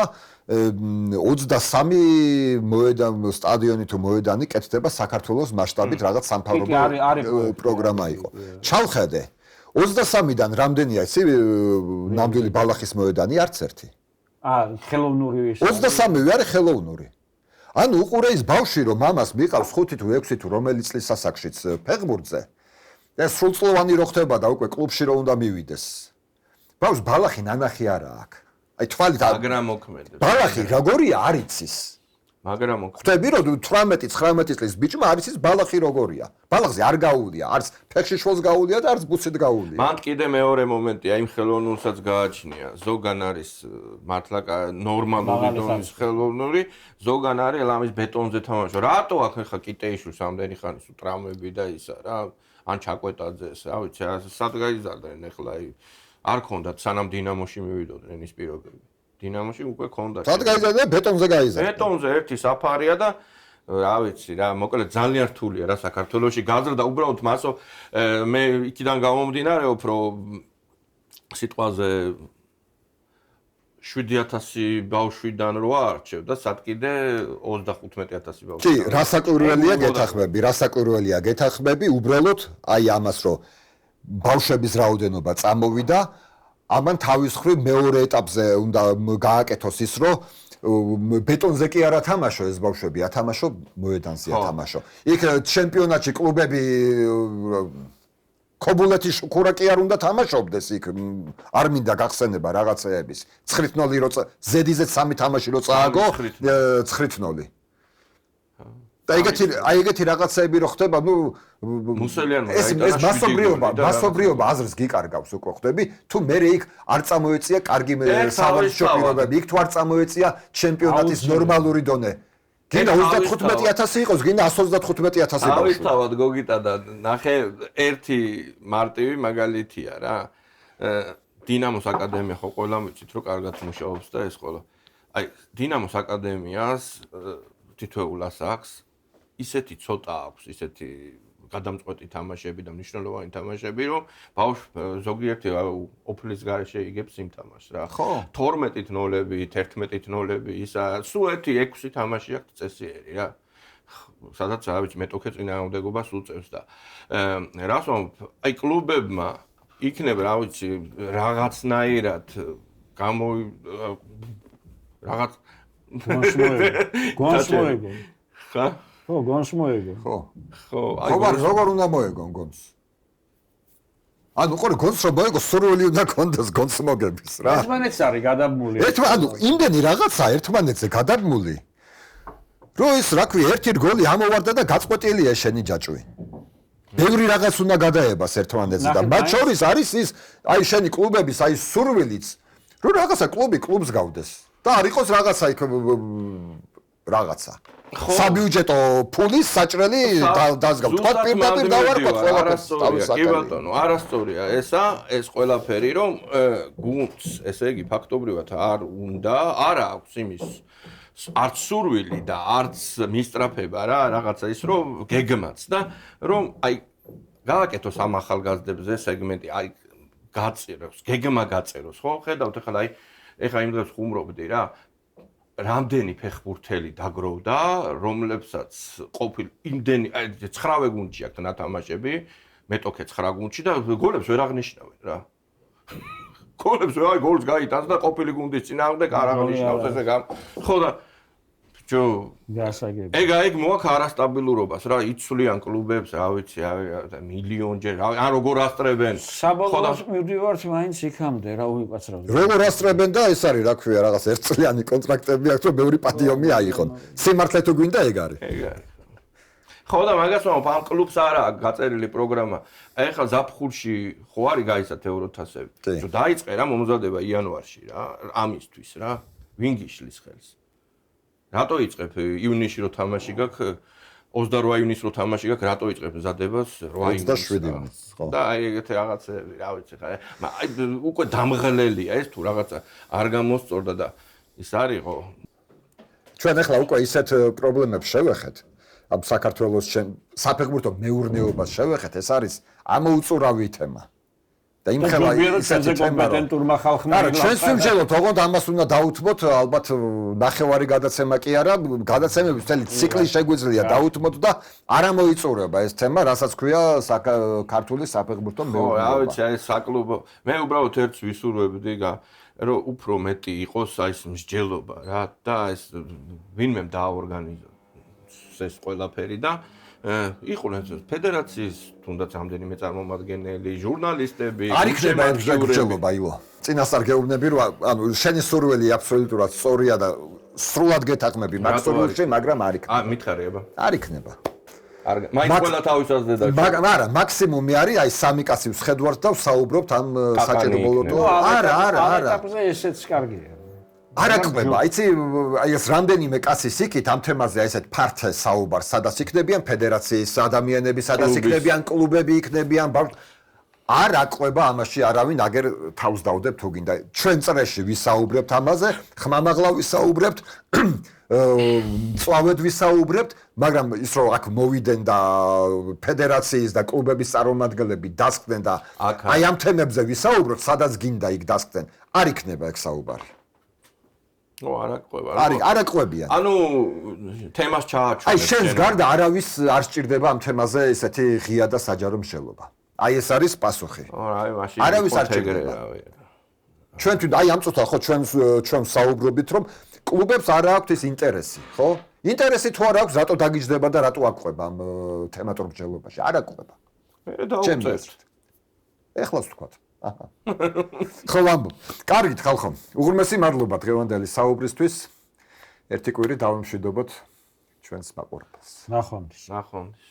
23 სტადიონი თუ მოედანი კეთდება საქართველოს მასშტაბით რაღაც სამთავრობო პროგრამა იყო. ჩავხედე 23-დან რამდენია ისი ნამდვილი ბალახის მოედანი არც ერთი. ხელოვნური 23 არის ხელოვნური. ანუ უყურე ის ბავშვი რომ მამას მიყავს 5 თუ 6 თუ რომელი წლის ასაკშიც ფეხბურთზე და სრულწლოვანი რო ხდება და უკვე კლუბში რო უნდა მივიდეს. ბავშვს ბალახი ნანახი არა აქვს. აი თვალით მაგრამ მოქმედებს. ბალახი როგორია არ იცის. მაგრამ მოქმედებს. ხვდები რომ 18-19 წლის ბიჭმა არ იცის ბალახი როგორია. ბალახზე არ გაუულია, არც ფეხში შვილს გაუულია და არც ბუცით გაუულია. მან კიდე მეორე მომენტია იმ ხელოვნურსაც გააჩნია. ზოგან არის მართლა ნორმალური დონის ხელოვნური, ზოგან არის ლამის ბეტონზე თამაშო. რატო აქ ხა კიტეიშვილს ამდენი ხანის ტრამვები და ისა რა, ან ჩაკვეტაძეს, რა ვიცი, სად გაიზარდნენ ახლა არ ქონდათ სანამ დინამოში მივიდოდნენ ის პირობები. დინამოში უკვე ქონდა. სად გაიზარდნენ? ბეტონზე გაიზარდნენ. ბეტონზე ერთი საფარია და რა ვიცი რა, მოკლედ ძალიან რთულია რა საქართველოში გაზრდა უბრალოდ მასო მე იქიდან გამომდინარეობს რომ სიტყვაზე 7000 ბავშვიდან რო არჩევდა სად კიდე 35000 ბავშვი. კი, რასაკვირველია გეთახმები, უბრალოდ აი ამას რომ ბავშვების რაოდენობა წამოვიდა, ამან თავის მხრივ მეორე ეტაპზე უნდა გააკეთოს ის, რომ ბეტონზე კი არა თამაშო ეს ბავშვები, ათამაშო მოედანზეა თამაშო. იქ ჩემპიონატში კლუბები ქობულეთის შუქურა კი არ უნდა თამაშობდეს იქ. არ მინდა გახსენება რაღაცეების. 9-0 რო ზედიზეც 3 თამაში რო წააგო 9-0. და ეგეთი რაღაცეები რო ხდება, ნუ მუსელიანმა ეს მასობრიობა აზრს გიკარგავს უკვე ხვდები, თუ მე იქ არ წამოეწია კარგი სავარჯიშო პირობები, იქ თუ არ წამოეწია ჩემპიონატის ნორმალური დონე. გინდა 35000 იყოს, გინდა 125000 ბავშვი. თავისთავად გოგიტა და ნახე ერთი მარტივი მაგალითია რა. დინამოს აკადემია ხო ყველამ ვიცით რომ კარგად მუშაობს და ეს ყველა. აი დინამოს აკადემიას თითოეულას აქვს ისეთი ცოტა აქვს, ისეთი გადამწყვეტი თამაშები და მნიშვნელოვანი თამაშები, რომ ბავშვ ზოგიერთი ოფლის გარეშე იგებს იმ თამაშს რა. 12-0-ები, 11-0-ები, ისა სულ 1-6 თამაში აქვს წესიერი რა. სადაც რა ვიცი, მეტოქე წინააღმდეგობას უწევს და რას ვამბობ, აი კლუბებმა იქნებ რა ვიცი, რაღაცნაირად რაღაც გონსმოეგო. ხა? ხო, გონსმოეგო. ხო, როგორ უნდა მოეგონ გონს? ანუ ყურე გონს რომ მოეგო სურვილი უნდა კონდეს გონს მოგების რა. ერთმანეთს არის გადაბმული. ანუ იმდენი რაღაცა ერთმანეთზე გადაბმული. რო ის რა ქვია, ერთი რგოლი ამოვარდა და გაწყვეტილია შენი ჯაჭვი. ბევრი რაღაც უნდა გადაებას ერთმანეთზე და მათ შორის არის ის აი შენი კლუბების აი სურვილიც რომ რაღაცა კლუბი კლუბს გავდეს. და არ იყოს რაღაცა იქ რაღაცა. საბიუჯეტო ფულის საჭრელი დაზგავ. თქვა პირდაპირ დავარკვევ ყველაფერს თავის საკუთარი. კი ბატონო, არასწორია ესა, ეს ყველაფერი რომ გუნდს, ესე იგი ფაქტობრივად არ უნდა, არ აქვს იმის არც სურვილი და არც მისწრაფება რა, რაღაცა ის რომ გეგმაც და რომ აი გააკეთოს ამ ახალგაზრდებზე სეგმენტი, აი გაწეროს, გეგმა გაწეროს, ხო? ხედავთ ახლა აი ეხა იმ დღეს ხუმრობდი რა რამდენი ფეხბურთელი დაგროვდა, რომლებსაც ყოფილი იმდენი 9 გუნდში აქვს ნათამაშები, მეტოქე 9 გუნდში და გოლებს ვერ აღნიშნავენ რა. გოლებს აი გოლს გაიტანს და ყოფილი გუნდის წინააღმდეგ არ აღნიშნავს ესე ხო და ჯო გასაგები. ეგ მოაქვს არასტაბილურობას რა, იცვლიან კლუბებს, რა ვიცი, მილიონჯერ, ან როგორ ასტრებენ. საბოლოოდ მივდივართ მაინც იქამდე რა უიყაცრავთ. როგორ ასტრებენ და ეს არის რა ქვია, რაღაც ერთწლიანი კონტრაქტები აქვს, რომ ბევრი პატიომი აიღონ. სიმართლე თუ გვინდა ეგ არის. ეგ არის. ხო და მაგას ვამბობ, ამ კლუბს არა აქვს გაწერილი პროგრამა. აი ახლა ზაფხულში ხო არის გაიცათ ევროთასები. რომ დაიწყე რა მომზადება იანვარში რა, ამისთვის რა. ვინ გიშლის ხელს? რატო იწყებ ივნისში რო თამაში გაქვს 28 ივნისს რო თამაში გაქვს, რატო იწყებ მზადებას 8 27 ივნისს, ხო. და აი ეგეთი რაღაცები, რა ვიცი ხა. აი უკვე დამღლელია ეს თუ რაღაცა არ გამოსწორდა და ის არისო. ჩვენ ახლა უკვე ისეთ პრობლემებს შევეხეთ. ამ საქართველოს საფეხბურთო მეურნეობას შევეხეთ, ეს არის ამოუწურავი თემა. და იმ ხელა ისეთი კომპეტენტურმა ხალხმა არა, ჩვენს ვიმსჯელოთ, ოღონდ ამას უნდა დაუთმოთ, ალბათ ნახევარი გადაცემა კი არა, გადაცემების მთელი ციკლი შეგვიძლია დაუთმოთ და არ ამოიწურება ეს თემა, რასაც ქვია ქართული საფეხბურთო მეურნეობა. რა ვიცი, აი საკლუბო, მე უბრალოდ ერთს ვისურვებდი, რომ უფრო მეტი იყოს აი ეს მსჯელობა რა და ეს ვინმე დააორგანიზოს ეს ყველაფერი და იყვნენ ფედერაციის თუნდაც ამდენიმე წარმომადგენელი, ჟურნალისტები, არ იქნება ეს მსჯელობა, ილო. წინასწარ გეუბნები, რომ ანუ შენი სურვილი აბსოლუტურად სწორია და სრულად გეთანხმები მაგ სურვილში, მაგრამ არ იქნება. მითხარიება. არ იქნება. მაინც ყველა თავისას დედაშვილს. არა, მაქსიმუმი არის აი სამი კაცი ვსხედვართ და ვსაუბრობთ ამ საჭირო ბოლოტო. არა. ეტაპზე ესეც კარგია. არა ყובה, იცი, აი ეს რამდენიმე კაცის იქით ამ თემაზე აი ესეთ ფართე საუბარს, სადაც იქნებიან ფედერაციის ადამიანები, სადაც იქნებიან კლუბები, იქნებიან არ აყვება ამაში არავინ აგერ თავს დავდებ თუ გინდა. ჩვენ წრეში ვისაუბრებთ ამაზე, ხმამაღლა ვისაუბრებთ, წვავედ ვისაუბრებთ, მაგრამ ის რომ აქ მოვიდნენ და ფედერაციის და კლუბების წარმომადგენლები დასკდნენ და აი ამ თემებზე ვისაუბროთ, სადაც გინდა იქ დასკდნენ, არ იქნება ეგ საუბარი. არა ყובה. არა ყובიან. ანუ თემას ჩააჩვენებს. აი შენს გარდა არავის არ სჭირდება ამ თემაზე ესეთი ღია და საჯარო მსჯელობა. აი ეს არის პასუხი. აი მაშინ არავის არ სჭირდება. ჩვენ თვითონ აი ამ წუთა ხო ჩვენ საუბრობთ რომ კლუბებს არ აქვს ეს ინტერესი, ხო? ინტერესი თუ არ აქვს, რატო დაგიჯდება და რატო აყვება ამ თემატურ მსჯელობაში? არ აყვება. მე დავუწერთ. ეხლაც ვთქვათ. აჰა. ხო ვამბობ. კარგით ხალხო. უღრმესი მადლობა დღევანდელი საუბრისთვის. ერთი კვირი დავიმშვიდობოთ ჩვენს მაყურებელს. ნახვამდის. ნახვამდის.